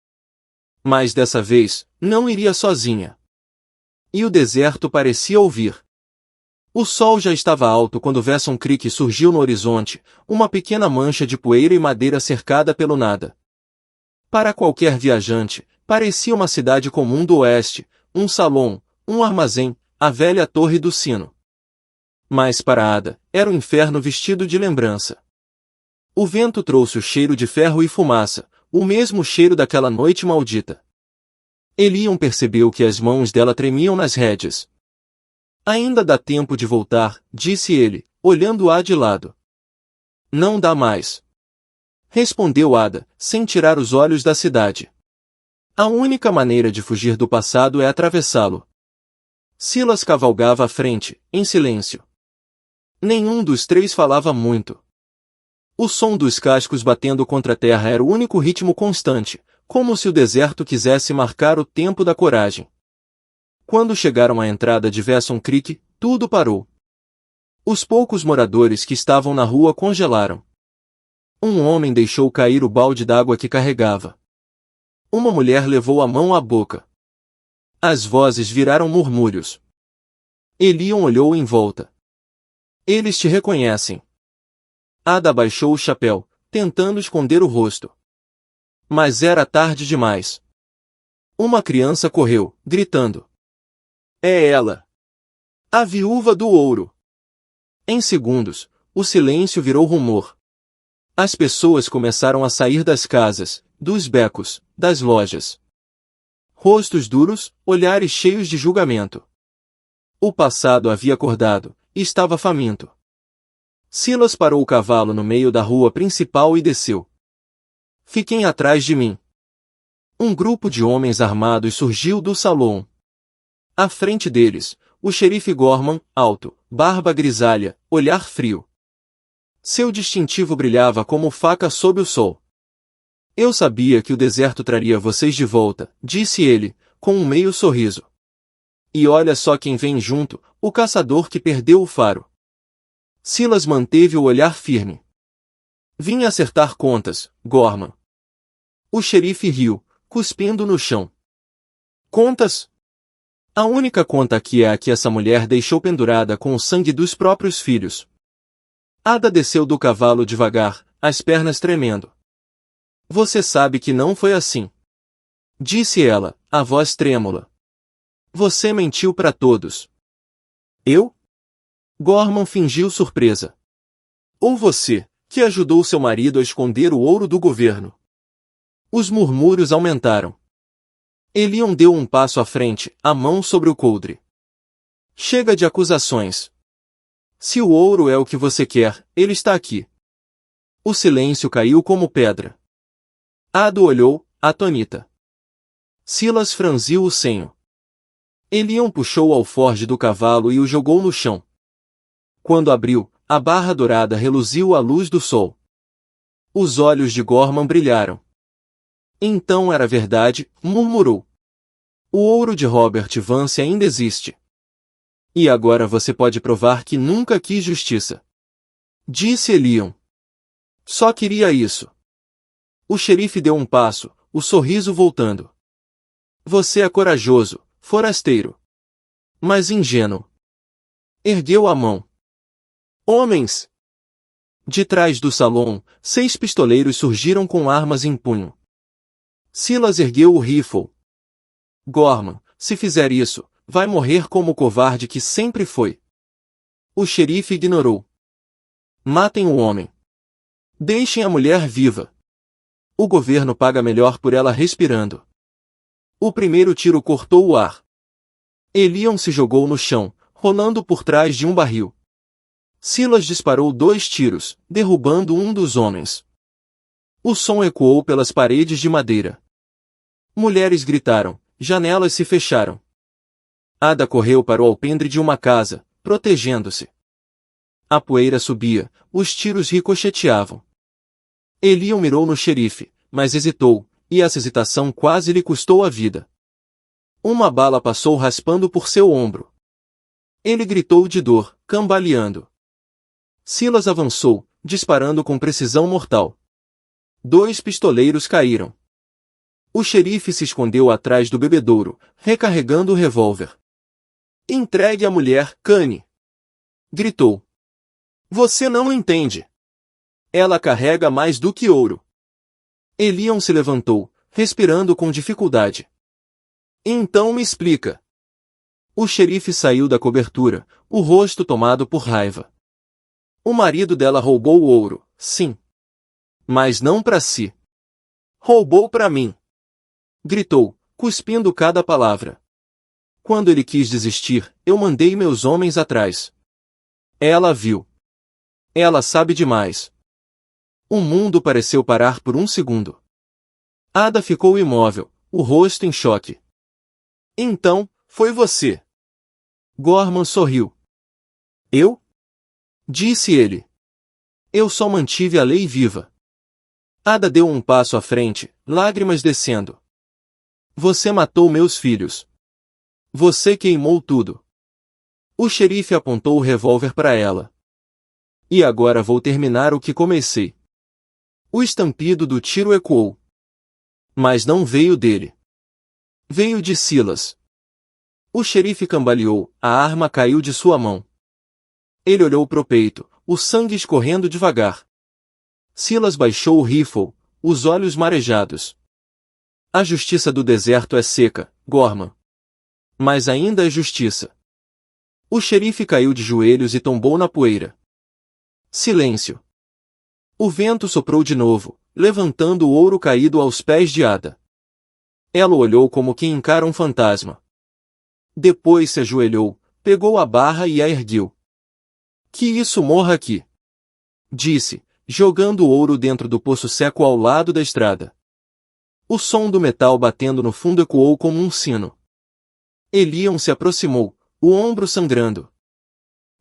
Mas dessa vez, não iria sozinha. E o deserto parecia ouvir. O sol já estava alto quando Vesson Creek surgiu no horizonte, uma pequena mancha de poeira e madeira cercada pelo nada. Para qualquer viajante, parecia uma cidade comum do oeste, um salão, um armazém, a velha torre do sino. Mas para Ada, era o inferno vestido de lembrança. O vento trouxe o cheiro de ferro e fumaça, o mesmo cheiro daquela noite maldita. Eliam percebeu que as mãos dela tremiam nas rédeas. Ainda dá tempo de voltar, disse ele, olhando-a de lado. Não dá mais. Respondeu Ada, sem tirar os olhos da cidade. A única maneira de fugir do passado é atravessá-lo. Silas cavalgava à frente, em silêncio. Nenhum dos três falava muito. O som dos cascos batendo contra a terra era o único ritmo constante, como se o deserto quisesse marcar o tempo da coragem. Quando chegaram à entrada de Vesson Creek, tudo parou. Os poucos moradores que estavam na rua congelaram. Um homem deixou cair o balde d'água que carregava. Uma mulher levou a mão à boca. As vozes viraram murmúrios. Eliam olhou em volta. Eles te reconhecem. Ada abaixou o chapéu, tentando esconder o rosto. Mas era tarde demais. Uma criança correu, gritando. É ela! A viúva do ouro! Em segundos, o silêncio virou rumor. As pessoas começaram a sair das casas, dos becos, das lojas. Rostos duros, olhares cheios de julgamento. O passado havia acordado, e estava faminto. Silas parou o cavalo no meio da rua principal e desceu. Fiquem atrás de mim. Um grupo de homens armados surgiu do salão. À frente deles, o xerife Gorman, alto, barba grisalha, olhar frio. Seu distintivo brilhava como faca sob o sol. Eu sabia que o deserto traria vocês de volta, disse ele, com um meio sorriso. E olha só quem vem junto, o caçador que perdeu o faro. Silas manteve o olhar firme. Vim acertar contas, Gorman. O xerife riu, cuspindo no chão. Contas? A única conta aqui é a que essa mulher deixou pendurada com o sangue dos próprios filhos. Ada desceu do cavalo devagar, as pernas tremendo. Você sabe que não foi assim. Disse ela, a voz trêmula. Você mentiu para todos. Eu? Gorman fingiu surpresa. Ou você, que ajudou seu marido a esconder o ouro do governo? Os murmúrios aumentaram. Eliam deu um passo à frente, a mão sobre o coldre. Chega de acusações. Se o ouro é o que você quer, ele está aqui. O silêncio caiu como pedra. Ada olhou, atônita. Silas franziu o senho. Eliam puxou o alforje do cavalo e o jogou no chão. Quando abriu, a barra dourada reluziu à luz do sol. Os olhos de Gorman brilharam. Então era verdade, murmurou. O ouro de Robert Vance ainda existe. E agora você pode provar que nunca quis justiça. Disse Eliam. Só queria isso. O xerife deu um passo, o sorriso voltando. Você é corajoso, forasteiro. Mas ingênuo. Ergueu a mão. Homens! De trás do salão, 6 pistoleiros surgiram com armas em punho. Silas ergueu o rifle. Gorman, se fizer isso, vai morrer como o covarde que sempre foi. O xerife ignorou. Matem o homem. Deixem a mulher viva. O governo paga melhor por ela respirando. O primeiro tiro cortou o ar. Eliam se jogou no chão, rolando por trás de um barril. Silas disparou 2 tiros, derrubando um dos homens. O som ecoou pelas paredes de madeira. Mulheres gritaram, janelas se fecharam. Ada correu para o alpendre de uma casa, protegendo-se. A poeira subia, os tiros ricocheteavam. Eliam mirou no xerife, mas hesitou, e essa hesitação quase lhe custou a vida. Uma bala passou raspando por seu ombro. Ele gritou de dor, cambaleando. Silas avançou, disparando com precisão mortal. 2 pistoleiros caíram. O xerife se escondeu atrás do bebedouro, recarregando o revólver. Entregue a mulher, Cane! Gritou. Você não entende. Ela carrega mais do que ouro. Eliam se levantou, respirando com dificuldade. Então me explica. O xerife saiu da cobertura, o rosto tomado por raiva. O marido dela roubou o ouro, sim. Mas não para si. Roubou para mim. Gritou, cuspindo cada palavra. Quando ele quis desistir, eu mandei meus homens atrás. Ela viu. Ela sabe demais. O mundo pareceu parar por um segundo. Ada ficou imóvel, o rosto em choque. Então, foi você. Gorman sorriu. Eu? Disse ele. Eu só mantive a lei viva. Ada deu um passo à frente, lágrimas descendo. Você matou meus filhos. Você queimou tudo. O xerife apontou o revólver para ela. E agora vou terminar o que comecei. O estampido do tiro ecoou. Mas não veio dele. Veio de Silas. O xerife cambaleou, a arma caiu de sua mão. Ele olhou pro peito, o sangue escorrendo devagar. Silas baixou o rifle, os olhos marejados. A justiça do deserto é seca, Gorman. Mas ainda é justiça. O xerife caiu de joelhos e tombou na poeira. Silêncio. O vento soprou de novo, levantando o ouro caído aos pés de Ada. Ela olhou como quem encara um fantasma. Depois se ajoelhou, pegou a barra e a ergueu. Que isso morra aqui! Disse, jogando o ouro dentro do poço seco ao lado da estrada. O som do metal batendo no fundo ecoou como um sino. Eliam se aproximou, o ombro sangrando.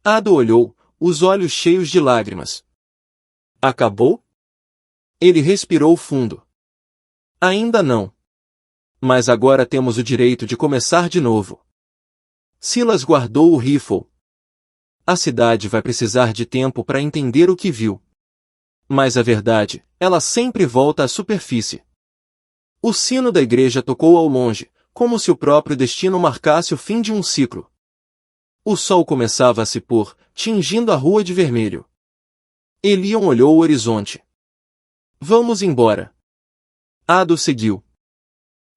Ada olhou, os olhos cheios de lágrimas. Acabou? Ele respirou fundo. Ainda não. Mas agora temos o direito de começar de novo. Silas guardou o rifle. A cidade vai precisar de tempo para entender o que viu. Mas a verdade, ela sempre volta à superfície. O sino da igreja tocou ao longe, como se o próprio destino marcasse o fim de um ciclo. O sol começava a se pôr, tingindo a rua de vermelho. Eliam olhou o horizonte. Vamos embora. Ado seguiu.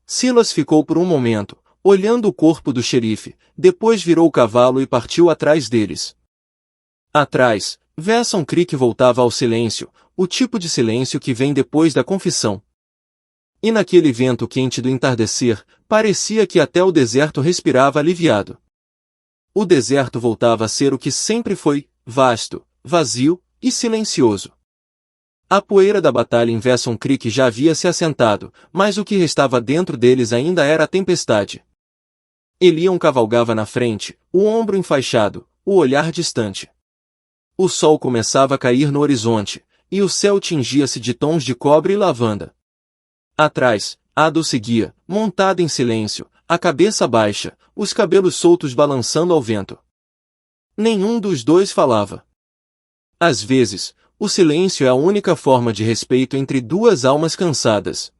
Silas ficou por um momento, olhando o corpo do xerife, depois virou o cavalo e partiu atrás deles. Atrás, Vesson Creek voltava ao silêncio, o tipo de silêncio que vem depois da confissão. E naquele vento quente do entardecer, parecia que até o deserto respirava aliviado. O deserto voltava a ser o que sempre foi, vasto, vazio e silencioso. A poeira da batalha em Vesson Creek já havia se assentado, mas o que restava dentro deles ainda era a tempestade. Eliam cavalgava na frente, o ombro enfaixado, o olhar distante. O sol começava a cair no horizonte, e o céu tingia-se de tons de cobre e lavanda. Atrás, Ada o seguia, montada em silêncio, a cabeça baixa, os cabelos soltos balançando ao vento. Nenhum dos dois falava. Às vezes, o silêncio é a única forma de respeito entre duas almas cansadas.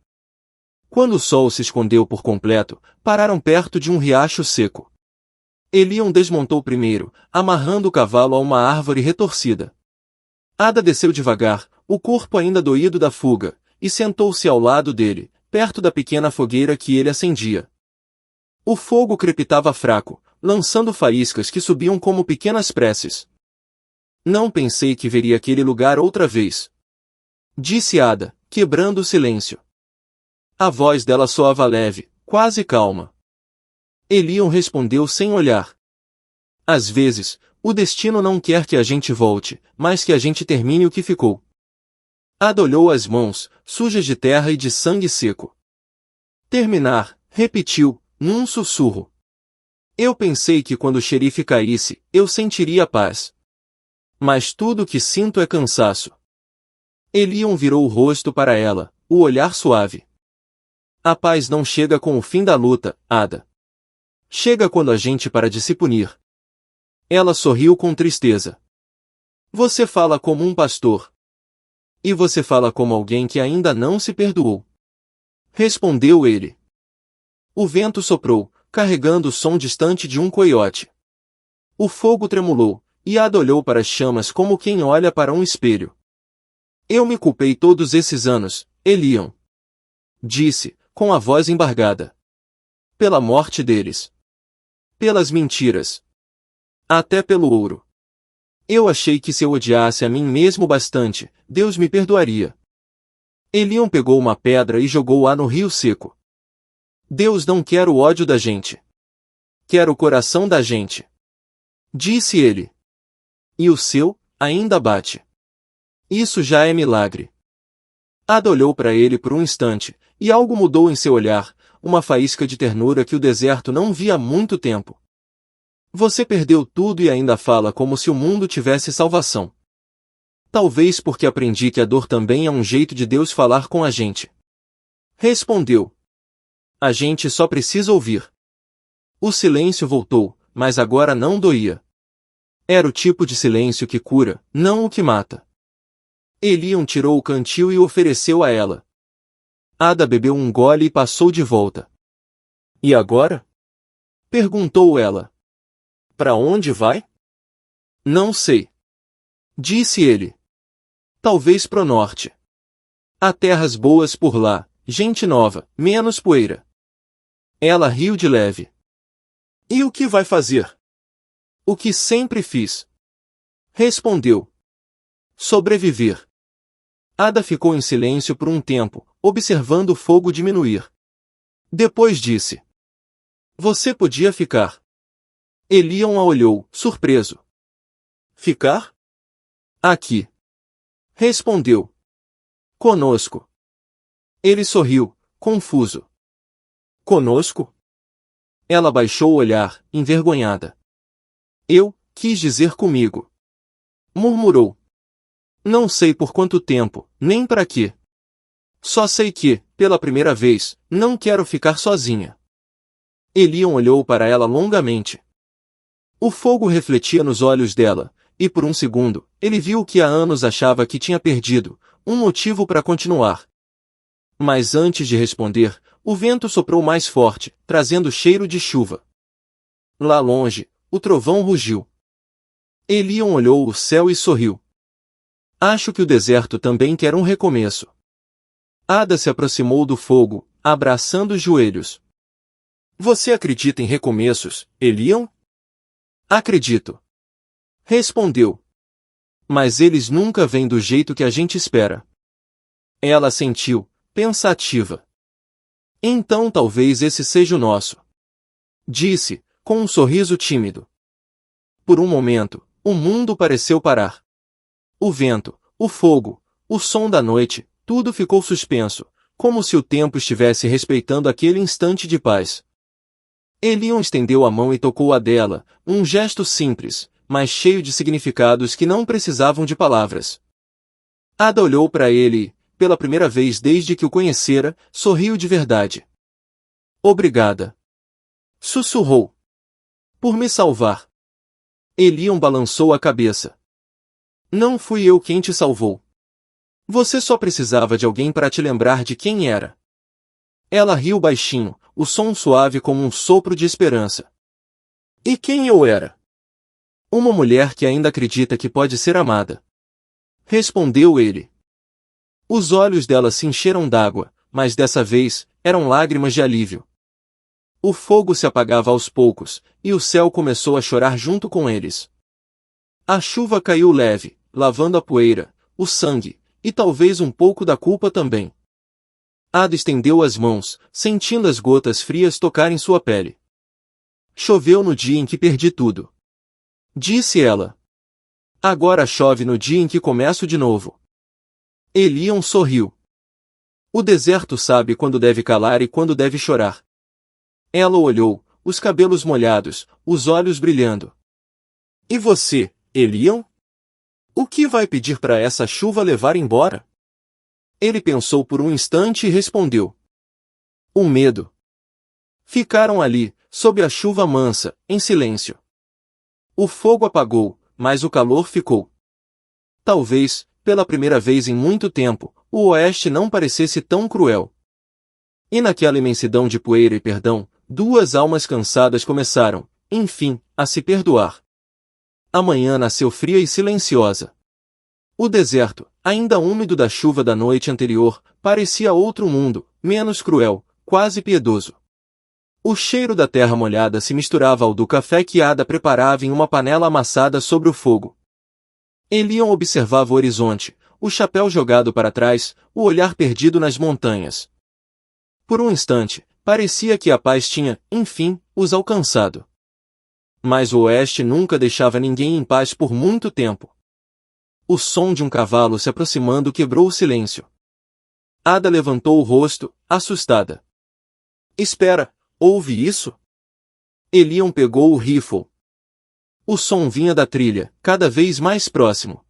Quando o sol se escondeu por completo, pararam perto de um riacho seco. Eliam desmontou primeiro, amarrando o cavalo a uma árvore retorcida. Ada desceu devagar, o corpo ainda doído da fuga, e sentou-se ao lado dele, perto da pequena fogueira que ele acendia. O fogo crepitava fraco, lançando faíscas que subiam como pequenas preces. Não pensei que veria aquele lugar outra vez, disse Ada, quebrando o silêncio. A voz dela soava leve, quase calma. Eliam respondeu sem olhar. Às vezes, o destino não quer que a gente volte, mas que a gente termine o que ficou. Ada olhou as mãos, sujas de terra e de sangue seco. Terminar, repetiu, num sussurro. Eu pensei que quando o xerife caísse, eu sentiria paz. Mas tudo o que sinto é cansaço. Eliam virou o rosto para ela, o olhar suave. A paz não chega com o fim da luta, Ada. Chega quando a gente para de se punir. Ela sorriu com tristeza. Você fala como um pastor. E você fala como alguém que ainda não se perdoou. Respondeu ele. O vento soprou, carregando o som distante de um coiote. O fogo tremulou, e Ada olhou para as chamas como quem olha para um espelho. Eu me culpei todos esses anos, Eliam. Disse, com a voz embargada. Pela morte deles. Pelas mentiras. Até pelo ouro. Eu achei que se eu odiasse a mim mesmo bastante, Deus me perdoaria. Eliam pegou uma pedra e jogou-a no rio seco. Deus não quer o ódio da gente. Quer o coração da gente. Disse ele. E o seu, ainda bate. Isso já é milagre. Ada olhou para ele por um instante, e algo mudou em seu olhar, uma faísca de ternura que o deserto não via há muito tempo. Você perdeu tudo e ainda fala como se o mundo tivesse salvação. Talvez porque aprendi que a dor também é um jeito de Deus falar com a gente. Respondeu. A gente só precisa ouvir. O silêncio voltou, mas agora não doía. Era o tipo de silêncio que cura, não o que mata. Eliam tirou o cantil e o ofereceu a ela. Ada bebeu um gole e passou de volta. E agora? Perguntou ela. Para onde vai? Não sei. Disse ele. Talvez pro norte. Há terras boas por lá, gente nova, menos poeira. Ela riu de leve. E o que vai fazer? O que sempre fiz. Respondeu. Sobreviver. Ada ficou em silêncio por um tempo, observando o fogo diminuir. Depois disse. Você podia ficar. Eliam a olhou, surpreso. Ficar? Aqui. Respondeu. Conosco. Ele sorriu, confuso. Conosco? Ela baixou o olhar, envergonhada. Eu, quis dizer comigo. Murmurou. Não sei por quanto tempo, nem para quê. Só sei que, pela primeira vez, não quero ficar sozinha. Eliam olhou para ela longamente. O fogo refletia nos olhos dela, e por um segundo, ele viu o que há anos achava que tinha perdido, um motivo para continuar. Mas antes de responder, o vento soprou mais forte, trazendo cheiro de chuva. Lá longe, o trovão rugiu. Eliam olhou o céu e sorriu. Acho que o deserto também quer um recomeço. Ada se aproximou do fogo, abraçando os joelhos. Você acredita em recomeços, Eliam? Acredito. Respondeu. Mas eles nunca vêm do jeito que a gente espera. Ela sentiu, pensativa. Então talvez esse seja o nosso. Disse, com um sorriso tímido. Por um momento, o mundo pareceu parar. O vento, o fogo, O som da noite, tudo ficou suspenso, como se o tempo estivesse respeitando aquele instante de paz. Elion estendeu a mão e tocou a dela, um gesto simples, mas cheio de significados que não precisavam de palavras. Ada olhou para ele e, pela primeira vez desde que o conhecera, sorriu de verdade. Obrigada. Sussurrou. Por me salvar. Elion balançou a cabeça. Não fui eu quem te salvou. Você só precisava de alguém para te lembrar de quem era. Ela riu baixinho, o som suave como um sopro de esperança. E quem eu era? Uma mulher que ainda acredita que pode ser amada. Respondeu ele. Os olhos dela se encheram d'água, mas dessa vez, eram lágrimas de alívio. O fogo se apagava aos poucos, e o céu começou a chorar junto com eles. A chuva caiu leve, lavando a poeira, o sangue, e talvez um pouco da culpa também. Ada estendeu as mãos, sentindo as gotas frias tocarem sua pele. Choveu no dia em que perdi tudo. Disse ela. Agora chove no dia em que começo de novo. Elion sorriu. O deserto sabe quando deve calar e quando deve chorar. Ela o olhou, os cabelos molhados, os olhos brilhando. E você, Elion? O que vai pedir para essa chuva levar embora? Ele pensou por um instante e respondeu. O medo. Ficaram ali, sob a chuva mansa, em silêncio. O fogo apagou, mas o calor ficou. Talvez, pela primeira vez em muito tempo, o oeste não parecesse tão cruel. E naquela imensidão de poeira e perdão, duas almas cansadas começaram, enfim, a se perdoar. A manhã nasceu fria e silenciosa. O deserto, ainda úmido da chuva da noite anterior, parecia outro mundo, menos cruel, quase piedoso. O cheiro da terra molhada se misturava ao do café que Ada preparava em uma panela amassada sobre o fogo. Elion observava o horizonte, o chapéu jogado para trás, o olhar perdido nas montanhas. Por um instante, parecia que a paz tinha, enfim, os alcançado. Mas o oeste nunca deixava ninguém em paz por muito tempo. O som de um cavalo se aproximando quebrou o silêncio. Ada levantou o rosto, assustada. Espera, ouve isso? Elion pegou o rifle. O som vinha da trilha, cada vez mais próximo.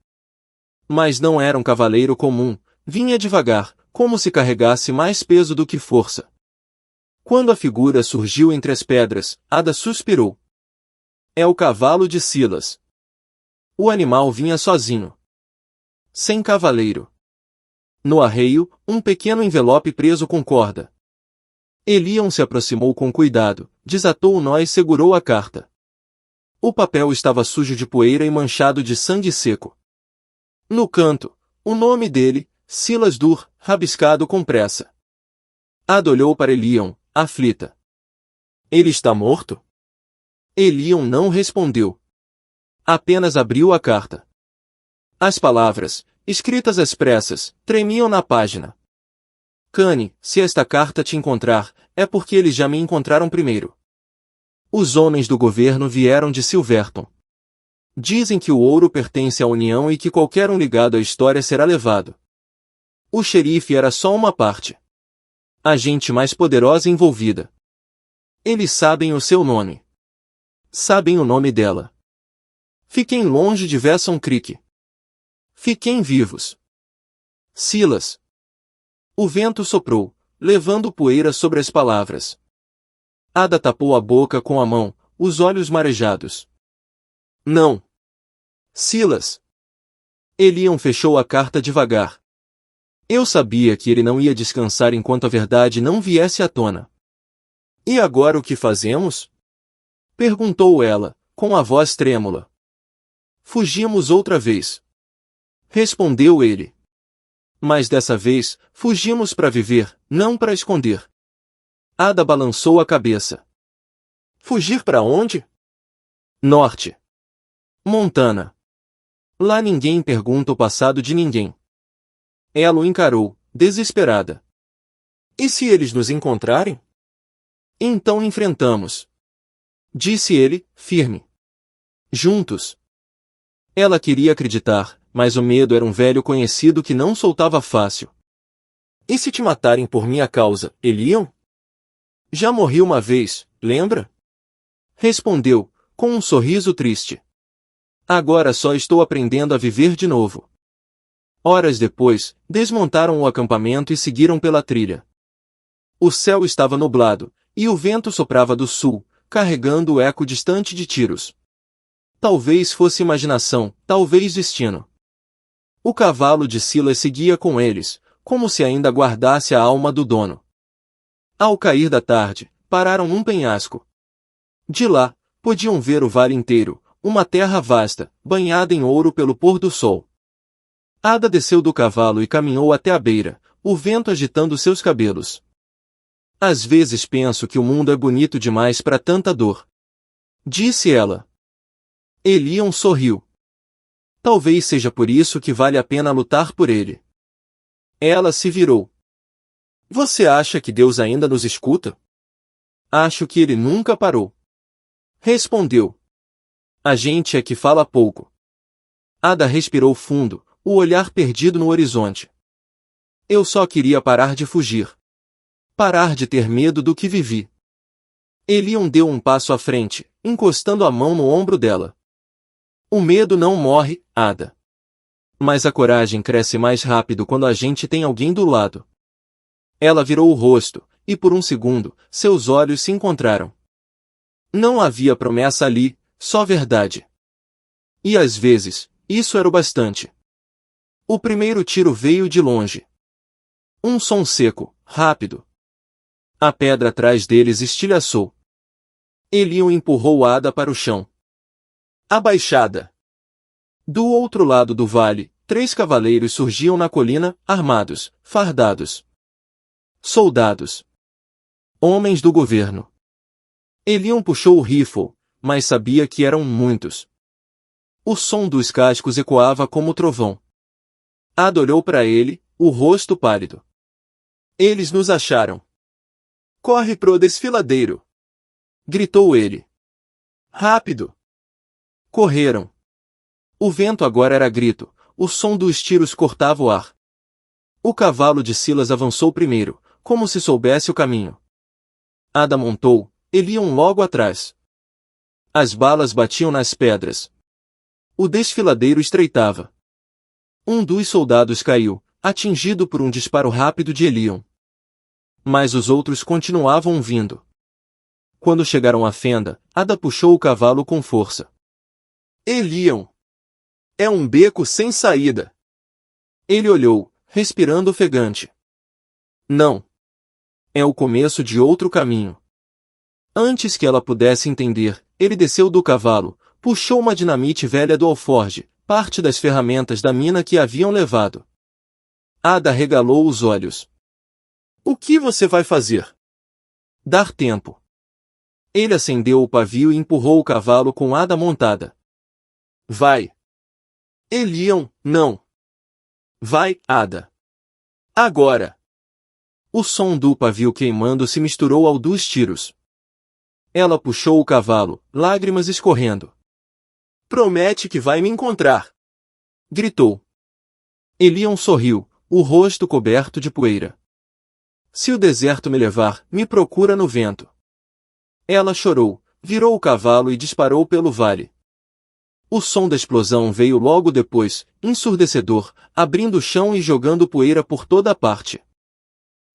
Mas não era um cavaleiro comum, vinha devagar, como se carregasse mais peso do que força. Quando a figura surgiu entre as pedras, Ada suspirou. É o cavalo de Silas. O animal vinha sozinho. Sem cavaleiro. No arreio, um pequeno envelope preso com corda. Elion se aproximou com cuidado, desatou o nó e segurou a carta. O papel estava sujo de poeira e manchado de sangue seco. No canto, o nome dele, Silas Dur, rabiscado com pressa. Ada olhou para Elion, aflita. Ele está morto? Elion não respondeu. Apenas abriu a carta. As palavras, escritas às pressas, tremiam na página. Cane, se esta carta te encontrar, é porque eles já me encontraram primeiro. Os homens do governo vieram de Silverton. Dizem que o ouro pertence à União e que qualquer um ligado à história será levado. O xerife era só uma parte. A gente mais poderosa envolvida. Eles sabem o seu nome. Sabem o nome dela. Fiquem longe de Vesson Creek. Fiquem vivos. Silas. O vento soprou, levando poeira sobre as palavras. Ada tapou a boca com a mão, os olhos marejados. Não. Silas. Elion fechou a carta devagar. Eu sabia que ele não ia descansar enquanto a verdade não viesse à tona. E agora o que fazemos? Perguntou ela, com a voz trêmula. Fugimos outra vez. Respondeu ele. Mas dessa vez, fugimos para viver, não para esconder. Ada balançou a cabeça. Fugir para onde? Norte. Montana. Lá ninguém pergunta o passado de ninguém. Ela o encarou, desesperada. E se eles nos encontrarem? Então enfrentamos. Disse ele, firme. Juntos. Ela queria acreditar, mas o medo era um velho conhecido que não soltava fácil. E se te matarem por minha causa, Elion? Já morri uma vez, lembra? Respondeu, com um sorriso triste. Agora só estou aprendendo a viver de novo. Horas depois, desmontaram o acampamento e seguiram pela trilha. O céu estava nublado, e o vento soprava do sul, carregando o eco distante de tiros. Talvez fosse imaginação, talvez destino. O cavalo de Silas seguia com eles, como se ainda guardasse a alma do dono. Ao cair da tarde, pararam num penhasco. De lá, podiam ver o vale inteiro, uma terra vasta, banhada em ouro pelo pôr do sol. Ada desceu do cavalo e caminhou até a beira, o vento agitando seus cabelos. Às vezes penso que o mundo é bonito demais para tanta dor, disse ela. Elion sorriu. Talvez seja por isso que vale a pena lutar por ele. Ela se virou. Você acha que Deus ainda nos escuta? Acho que ele nunca parou. Respondeu. A gente é que fala pouco. Ada respirou fundo, o olhar perdido no horizonte. Eu só queria parar de fugir. Parar de ter medo do que vivi. Elion deu um passo à frente, encostando a mão no ombro dela. O medo não morre, Ada. Mas a coragem cresce mais rápido quando a gente tem alguém do lado. Ela virou o rosto, e por um segundo, seus olhos se encontraram. Não havia promessa ali, só verdade. E às vezes, isso era o bastante. O primeiro tiro veio de longe. Um som seco, rápido. A pedra atrás deles estilhaçou. Elion empurrou Ada para o chão. Abaixada. Do outro lado do vale, 3 cavaleiros surgiam na colina, armados, fardados. Soldados. Homens do governo. Elion puxou o rifle, mas sabia que eram muitos. O som dos cascos ecoava como trovão. Ada olhou para ele, o rosto pálido. Eles nos acharam. Corre pro desfiladeiro! Gritou ele. Rápido! Correram. O vento agora era grito, o som dos tiros cortava o ar. O cavalo de Silas avançou primeiro, como se soubesse o caminho. Ada montou, Elion logo atrás. As balas batiam nas pedras. O desfiladeiro estreitava. Um dos soldados caiu, atingido por um disparo rápido de Elion. Mas os outros continuavam vindo. Quando chegaram à fenda, Ada puxou o cavalo com força. Elion! É um beco sem saída. Ele olhou, respirando ofegante. Não. É o começo de outro caminho. Antes que ela pudesse entender, ele desceu do cavalo, puxou uma dinamite velha do alforge, parte das ferramentas da mina que haviam levado. Ada regalou os olhos. O que você vai fazer? Dar tempo. Ele acendeu o pavio e empurrou o cavalo com Ada montada. Vai. Elion, não. Vai, Ada. Agora. O som do pavio queimando se misturou ao dos tiros. Ela puxou o cavalo, lágrimas escorrendo. Promete que vai me encontrar. Gritou. Elion sorriu, o rosto coberto de poeira. Se o deserto me levar, me procura no vento. Ela chorou, virou o cavalo e disparou pelo vale. O som da explosão veio logo depois, ensurdecedor, abrindo o chão e jogando poeira por toda a parte.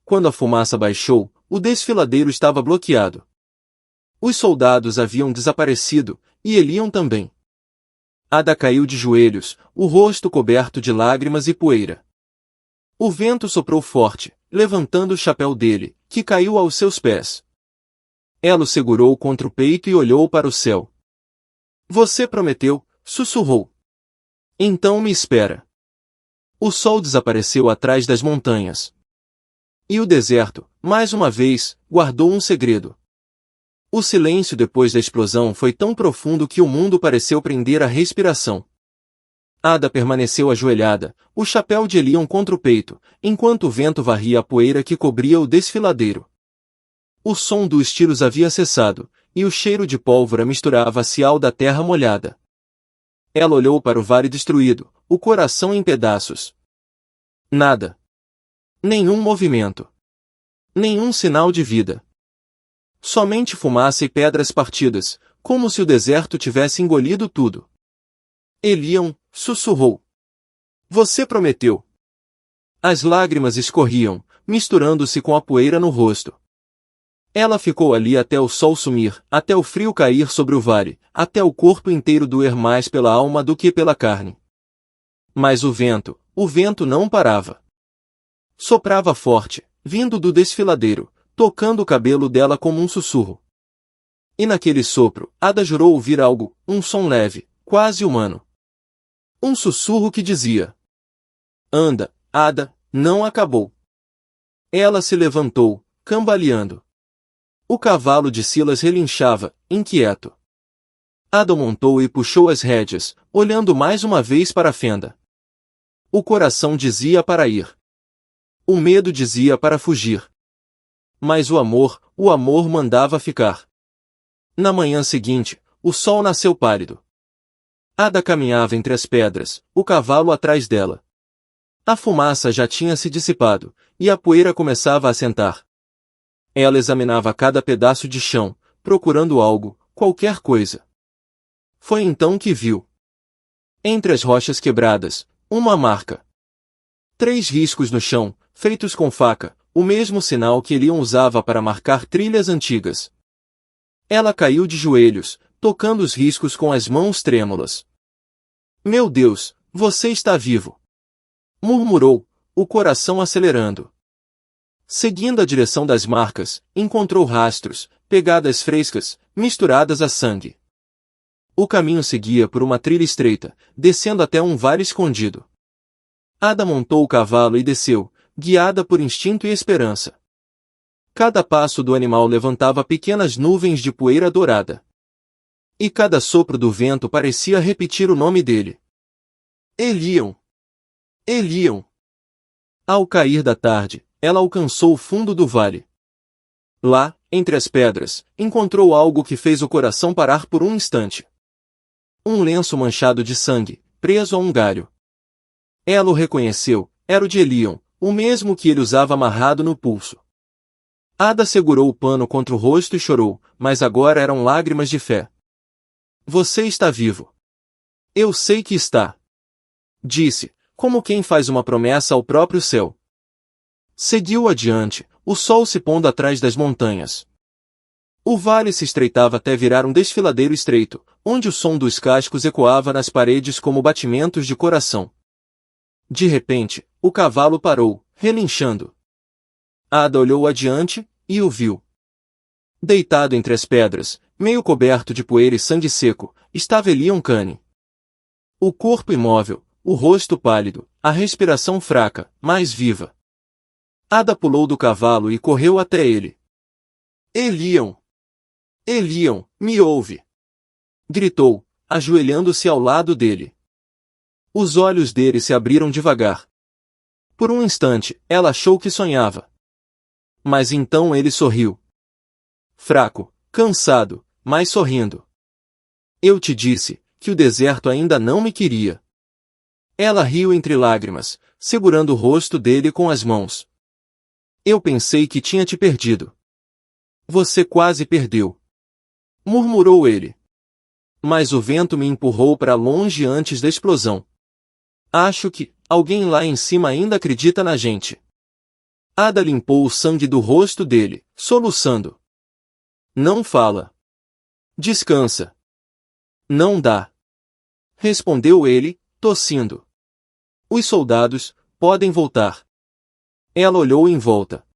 Quando a fumaça baixou, o desfiladeiro estava bloqueado. Os soldados haviam desaparecido, e Elion também. Ada caiu de joelhos, o rosto coberto de lágrimas e poeira. O vento soprou forte, levantando o chapéu dele, que caiu aos seus pés. Ela o segurou contra o peito e olhou para o céu. Você prometeu, sussurrou. Então me espera. O sol desapareceu atrás das montanhas. E o deserto, mais uma vez, guardou um segredo. O silêncio depois da explosão foi tão profundo que o mundo pareceu prender a respiração. Ada permaneceu ajoelhada, o chapéu de Elion contra o peito, enquanto o vento varria a poeira que cobria o desfiladeiro. O som dos tiros havia cessado, e o cheiro de pólvora misturava-se ao da terra molhada. Ela olhou para o vale destruído, o coração em pedaços. Nada. Nenhum movimento. Nenhum sinal de vida. Somente fumaça e pedras partidas, como se o deserto tivesse engolido tudo. Eliam sussurrou. Você prometeu. As lágrimas escorriam, misturando-se com a poeira no rosto. Ela ficou ali até o sol sumir, até o frio cair sobre o vale, até o corpo inteiro doer mais pela alma do que pela carne. Mas o vento não parava. Soprava forte, vindo do desfiladeiro, tocando o cabelo dela como um sussurro. E naquele sopro, Ada jurou ouvir algo, um som leve, quase humano. Um sussurro que dizia: Anda, Ada, não acabou. Ela se levantou, cambaleando. O cavalo de Silas relinchava, inquieto. Ada montou e puxou as rédeas, olhando mais uma vez para a fenda. O coração dizia para ir. O medo dizia para fugir. Mas o amor mandava ficar. Na manhã seguinte, o sol nasceu pálido. Ada caminhava entre as pedras, o cavalo atrás dela. A fumaça já tinha se dissipado, e a poeira começava a assentar. Ela examinava cada pedaço de chão, procurando algo, qualquer coisa. Foi então que viu. Entre as rochas quebradas, uma marca. 3 riscos no chão, feitos com faca, o mesmo sinal que Eliam usava para marcar trilhas antigas. Ela caiu de joelhos, tocando os riscos com as mãos trêmulas. Meu Deus, você está vivo! Murmurou, o coração acelerando. Seguindo a direção das marcas, encontrou rastros, pegadas frescas, misturadas a sangue. O caminho seguia por uma trilha estreita, descendo até um vale escondido. Ada montou o cavalo e desceu, guiada por instinto e esperança. Cada passo do animal levantava pequenas nuvens de poeira dourada. E cada sopro do vento parecia repetir o nome dele. Eliam! Eliam! Ao cair da tarde, ela alcançou o fundo do vale. Lá, entre as pedras, encontrou algo que fez o coração parar por um instante. Um lenço manchado de sangue, preso a um galho. Ela o reconheceu, era o de Eliam, o mesmo que ele usava amarrado no pulso. Ada segurou o pano contra o rosto e chorou, mas agora eram lágrimas de fé. Você está vivo. Eu sei que está. Disse, como quem faz uma promessa ao próprio céu. Seguiu adiante, o sol se pondo atrás das montanhas. O vale se estreitava até virar um desfiladeiro estreito, onde o som dos cascos ecoava nas paredes como batimentos de coração. De repente, o cavalo parou, relinchando. Ada olhou adiante, e o viu. Deitado entre as pedras, meio coberto de poeira e sangue seco, estava Eliam Cane. O corpo imóvel, o rosto pálido, a respiração fraca, mas viva. Ada pulou do cavalo e correu até ele. Eliam! Eliam, me ouve! Gritou, ajoelhando-se ao lado dele. Os olhos dele se abriram devagar. Por um instante, ela achou que sonhava. Mas então ele sorriu. Fraco, cansado, mas sorrindo. Eu te disse, que o deserto ainda não me queria. Ela riu entre lágrimas, segurando o rosto dele com as mãos. Eu pensei que tinha te perdido. Você quase perdeu. Murmurou ele. Mas o vento me empurrou para longe antes da explosão. Acho que alguém lá em cima ainda acredita na gente. Ada limpou o sangue do rosto dele, soluçando. Não fala. Descansa. Não dá. Respondeu ele, tossindo. Os soldados podem voltar. Ela olhou em volta.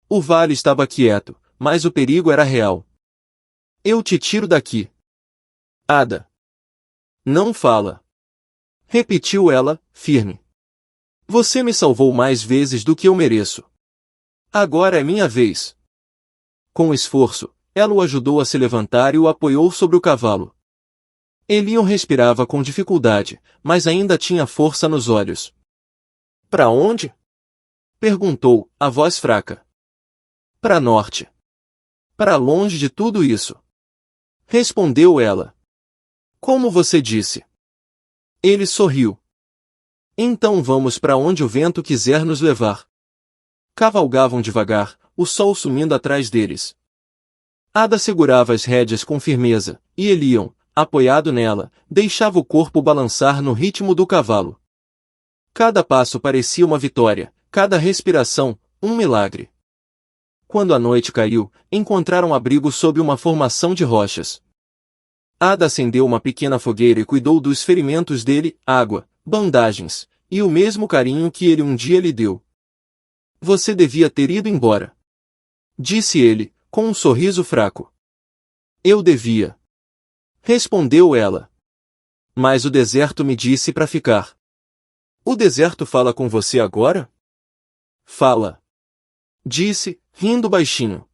O vale estava quieto, mas o perigo era real. Eu te tiro daqui. Ada. Não fala. Repetiu ela, firme. Você me salvou mais vezes do que eu mereço. Agora é minha vez. Com esforço, ela o ajudou a se levantar e o apoiou sobre o cavalo. Eliam respirava com dificuldade, mas ainda tinha força nos olhos. Para onde? Perguntou, a voz fraca. Para norte. Para longe de tudo isso. Respondeu ela. Como você disse. Ele sorriu. Então vamos para onde o vento quiser nos levar. Cavalgavam devagar, o sol sumindo atrás deles. Ada segurava as rédeas com firmeza, e Elion, apoiado nela, deixava o corpo balançar no ritmo do cavalo. Cada passo parecia uma vitória, cada respiração, um milagre. Quando a noite caiu, encontraram abrigo sob uma formação de rochas. Ada acendeu uma pequena fogueira e cuidou dos ferimentos dele, água, bandagens, e o mesmo carinho que ele um dia lhe deu. Você devia ter ido embora, disse ele, com um sorriso fraco. Eu devia, respondeu ela. Mas o deserto me disse para ficar. O deserto fala com você agora? Fala, disse, rindo baixinho.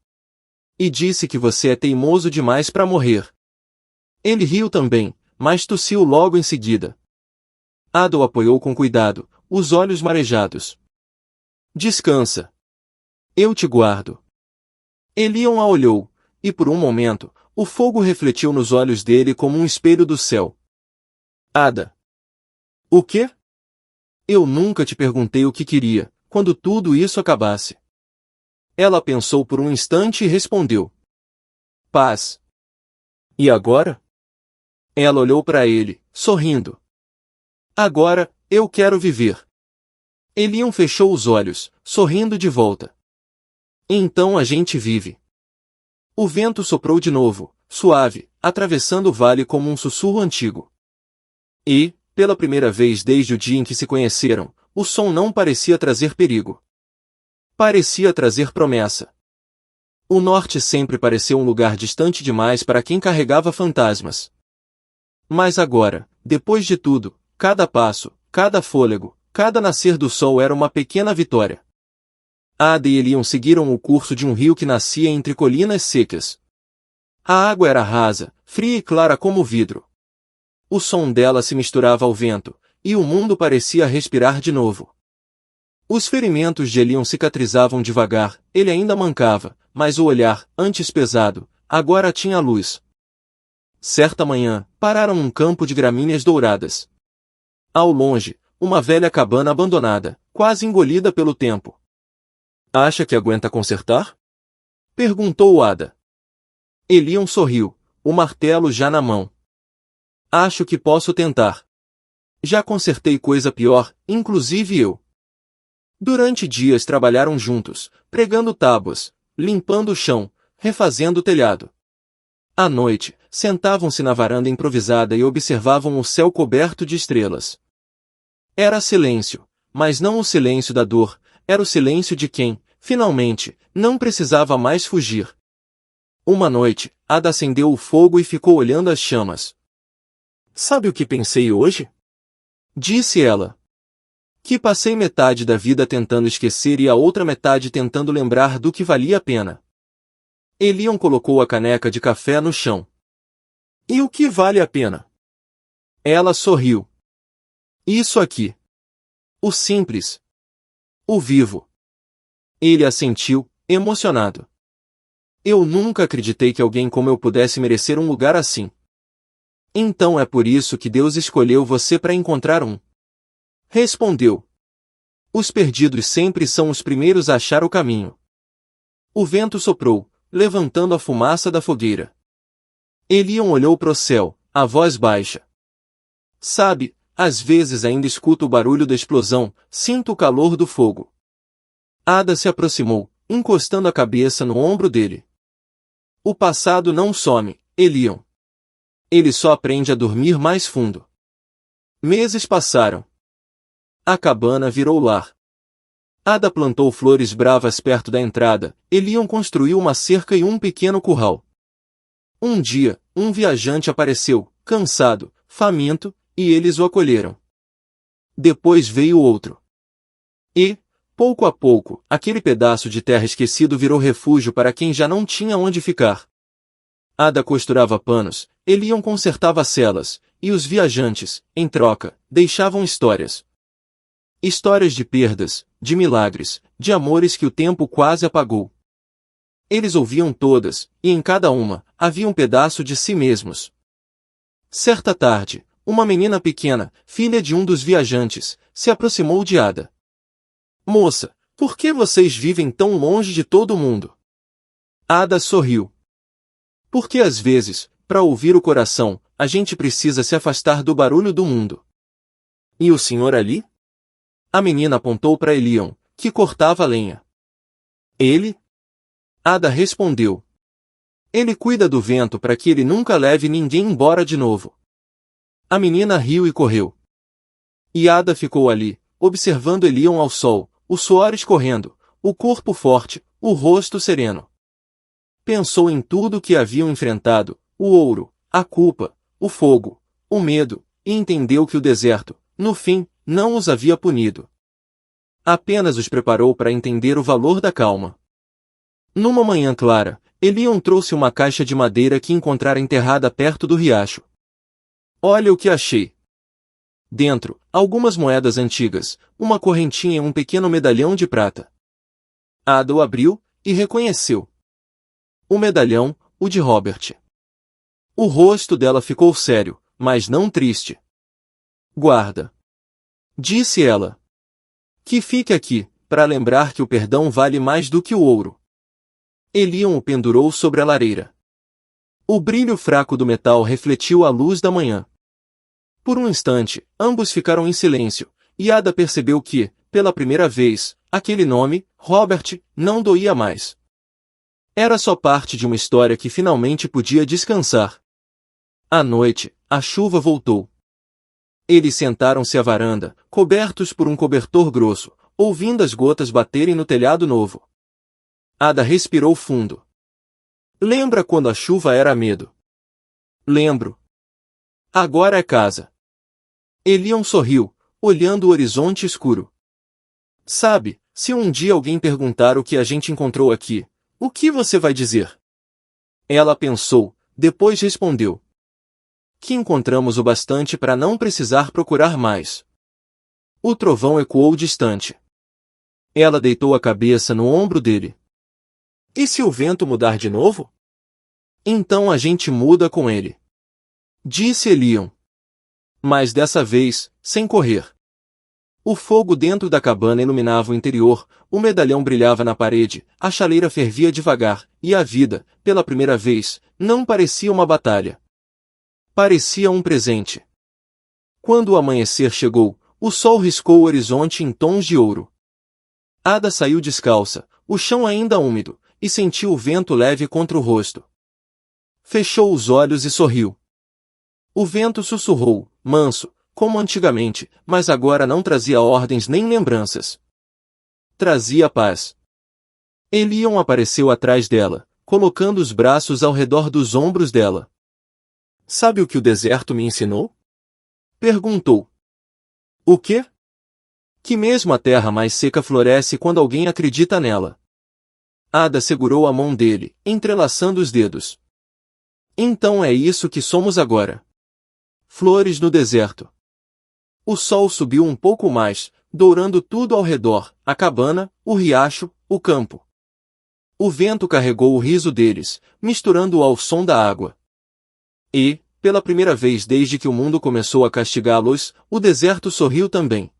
E disse que você é teimoso demais para morrer. Ele riu também, mas tossiu logo em seguida. Ada o apoiou com cuidado, os olhos marejados. Descansa. Eu te guardo. Elion a olhou, e por um momento, o fogo refletiu nos olhos dele como um espelho do céu. Ada. O quê? Eu nunca te perguntei o que queria, quando tudo isso acabasse. Ela pensou por um instante e respondeu. Paz. E agora? Ela olhou para ele, sorrindo. Agora, eu quero viver. Elion fechou os olhos, sorrindo de volta. Então a gente vive. O vento soprou de novo, suave, atravessando o vale como um sussurro antigo. E, pela primeira vez desde o dia em que se conheceram, o som não parecia trazer perigo. Parecia trazer promessa. O norte sempre pareceu um lugar distante demais para quem carregava fantasmas. Mas agora, depois de tudo, cada passo, cada fôlego, cada nascer do sol era uma pequena vitória. Ada e Elion seguiram o curso de um rio que nascia entre colinas secas. A água era rasa, fria e clara como vidro. O som dela se misturava ao vento, e o mundo parecia respirar de novo. Os ferimentos de Elion cicatrizavam devagar, ele ainda mancava, mas o olhar, antes pesado, agora tinha luz. Certa manhã, pararam num campo de gramíneas douradas. Ao longe, uma velha cabana abandonada, quase engolida pelo tempo. Acha que aguenta consertar? Perguntou Ada. Elion sorriu, o martelo já na mão. Acho que posso tentar. Já consertei coisa pior, inclusive eu. Durante dias trabalharam juntos, pregando tábuas, limpando o chão, refazendo o telhado. À noite, sentavam-se na varanda improvisada e observavam o céu coberto de estrelas. Era silêncio, mas não o silêncio da dor, era o silêncio de quem, finalmente, não precisava mais fugir. Uma noite, Ada acendeu o fogo e ficou olhando as chamas. Sabe o que pensei hoje? Disse ela. Que passei metade da vida tentando esquecer e a outra metade tentando lembrar do que valia a pena. Elion colocou a caneca de café no chão. E o que vale a pena? Ela sorriu. Isso aqui. O simples. O vivo. Ele assentiu, emocionado. Eu nunca acreditei que alguém como eu pudesse merecer um lugar assim. Então é por isso que Deus escolheu você para encontrar um. Respondeu. Os perdidos sempre são os primeiros a achar o caminho. O vento soprou, levantando a fumaça da fogueira. Elion olhou para o céu, a voz baixa. Sabe, às vezes ainda escuto o barulho da explosão, sinto o calor do fogo. Ada se aproximou, encostando a cabeça no ombro dele. O passado não some, Elion. Ele só aprende a dormir mais fundo. Meses passaram. A cabana virou lar. Ada plantou flores bravas perto da entrada, Elion construiu uma cerca e um pequeno curral. Um dia, um viajante apareceu, cansado, faminto, e eles o acolheram. Depois veio outro. E, pouco a pouco, aquele pedaço de terra esquecido virou refúgio para quem já não tinha onde ficar. Ada costurava panos, Elion consertava celas, e os viajantes, em troca, deixavam histórias. Histórias de perdas, de milagres, de amores que o tempo quase apagou. Eles ouviam todas, e em cada uma, havia um pedaço de si mesmos. Certa tarde, uma menina pequena, filha de um dos viajantes, se aproximou de Ada. Moça, por que vocês vivem tão longe de todo mundo? Ada sorriu. Porque às vezes, para ouvir o coração, a gente precisa se afastar do barulho do mundo. E o senhor ali? A menina apontou para Elion, que cortava lenha. Ele? Ada respondeu. Ele cuida do vento para que ele nunca leve ninguém embora de novo. A menina riu e correu. E Ada ficou ali, observando Elion ao sol, o suor escorrendo, o corpo forte, o rosto sereno. Pensou em tudo que haviam enfrentado, o ouro, a culpa, o fogo, o medo, e entendeu que o deserto, no fim, não os havia punido. Apenas os preparou para entender o valor da calma. Numa manhã clara, Elion trouxe uma caixa de madeira que encontrara enterrada perto do riacho. Olha o que achei. Dentro, algumas moedas antigas, uma correntinha e um pequeno medalhão de prata. Ada o abriu, e reconheceu. O medalhão, o de Robert. O rosto dela ficou sério, mas não triste. Guarda. Disse ela. Que fique aqui, para lembrar que o perdão vale mais do que o ouro. Elion o pendurou sobre a lareira. O brilho fraco do metal refletiu a luz da manhã. Por um instante, ambos ficaram em silêncio, e Ada percebeu que, pela primeira vez, aquele nome, Robert, não doía mais. Era só parte de uma história que finalmente podia descansar. À noite, a chuva voltou. Eles sentaram-se à varanda, cobertos por um cobertor grosso, ouvindo as gotas baterem no telhado novo. Ada respirou fundo. Lembra quando a chuva era medo? Lembro. Agora é casa. Elion sorriu, olhando o horizonte escuro. Sabe, se um dia alguém perguntar o que a gente encontrou aqui, o que você vai dizer? Ela pensou, depois respondeu. Que encontramos o bastante para não precisar procurar mais. O trovão ecoou distante. Ela deitou a cabeça no ombro dele. E se o vento mudar de novo? Então a gente muda com ele. Disse Elion. Mas dessa vez, sem correr. O fogo dentro da cabana iluminava o interior, o medalhão brilhava na parede, a chaleira fervia devagar, e a vida, pela primeira vez, não parecia uma batalha. Parecia um presente. Quando o amanhecer chegou, o sol riscou o horizonte em tons de ouro. Ada saiu descalça, o chão ainda úmido, e sentiu o vento leve contra o rosto. Fechou os olhos e sorriu. O vento sussurrou, manso, como antigamente, mas agora não trazia ordens nem lembranças. Trazia paz. Elion apareceu atrás dela, colocando os braços ao redor dos ombros dela. Sabe o que o deserto me ensinou? Perguntou. O quê? Que mesmo a terra mais seca floresce quando alguém acredita nela. Ada segurou a mão dele, entrelaçando os dedos. Então é isso que somos agora. Flores no deserto. O sol subiu um pouco mais, dourando tudo ao redor, a cabana, o riacho, o campo. O vento carregou o riso deles, misturando-o ao som da água. E, pela primeira vez desde que o mundo começou a castigá-los, o deserto sorriu também.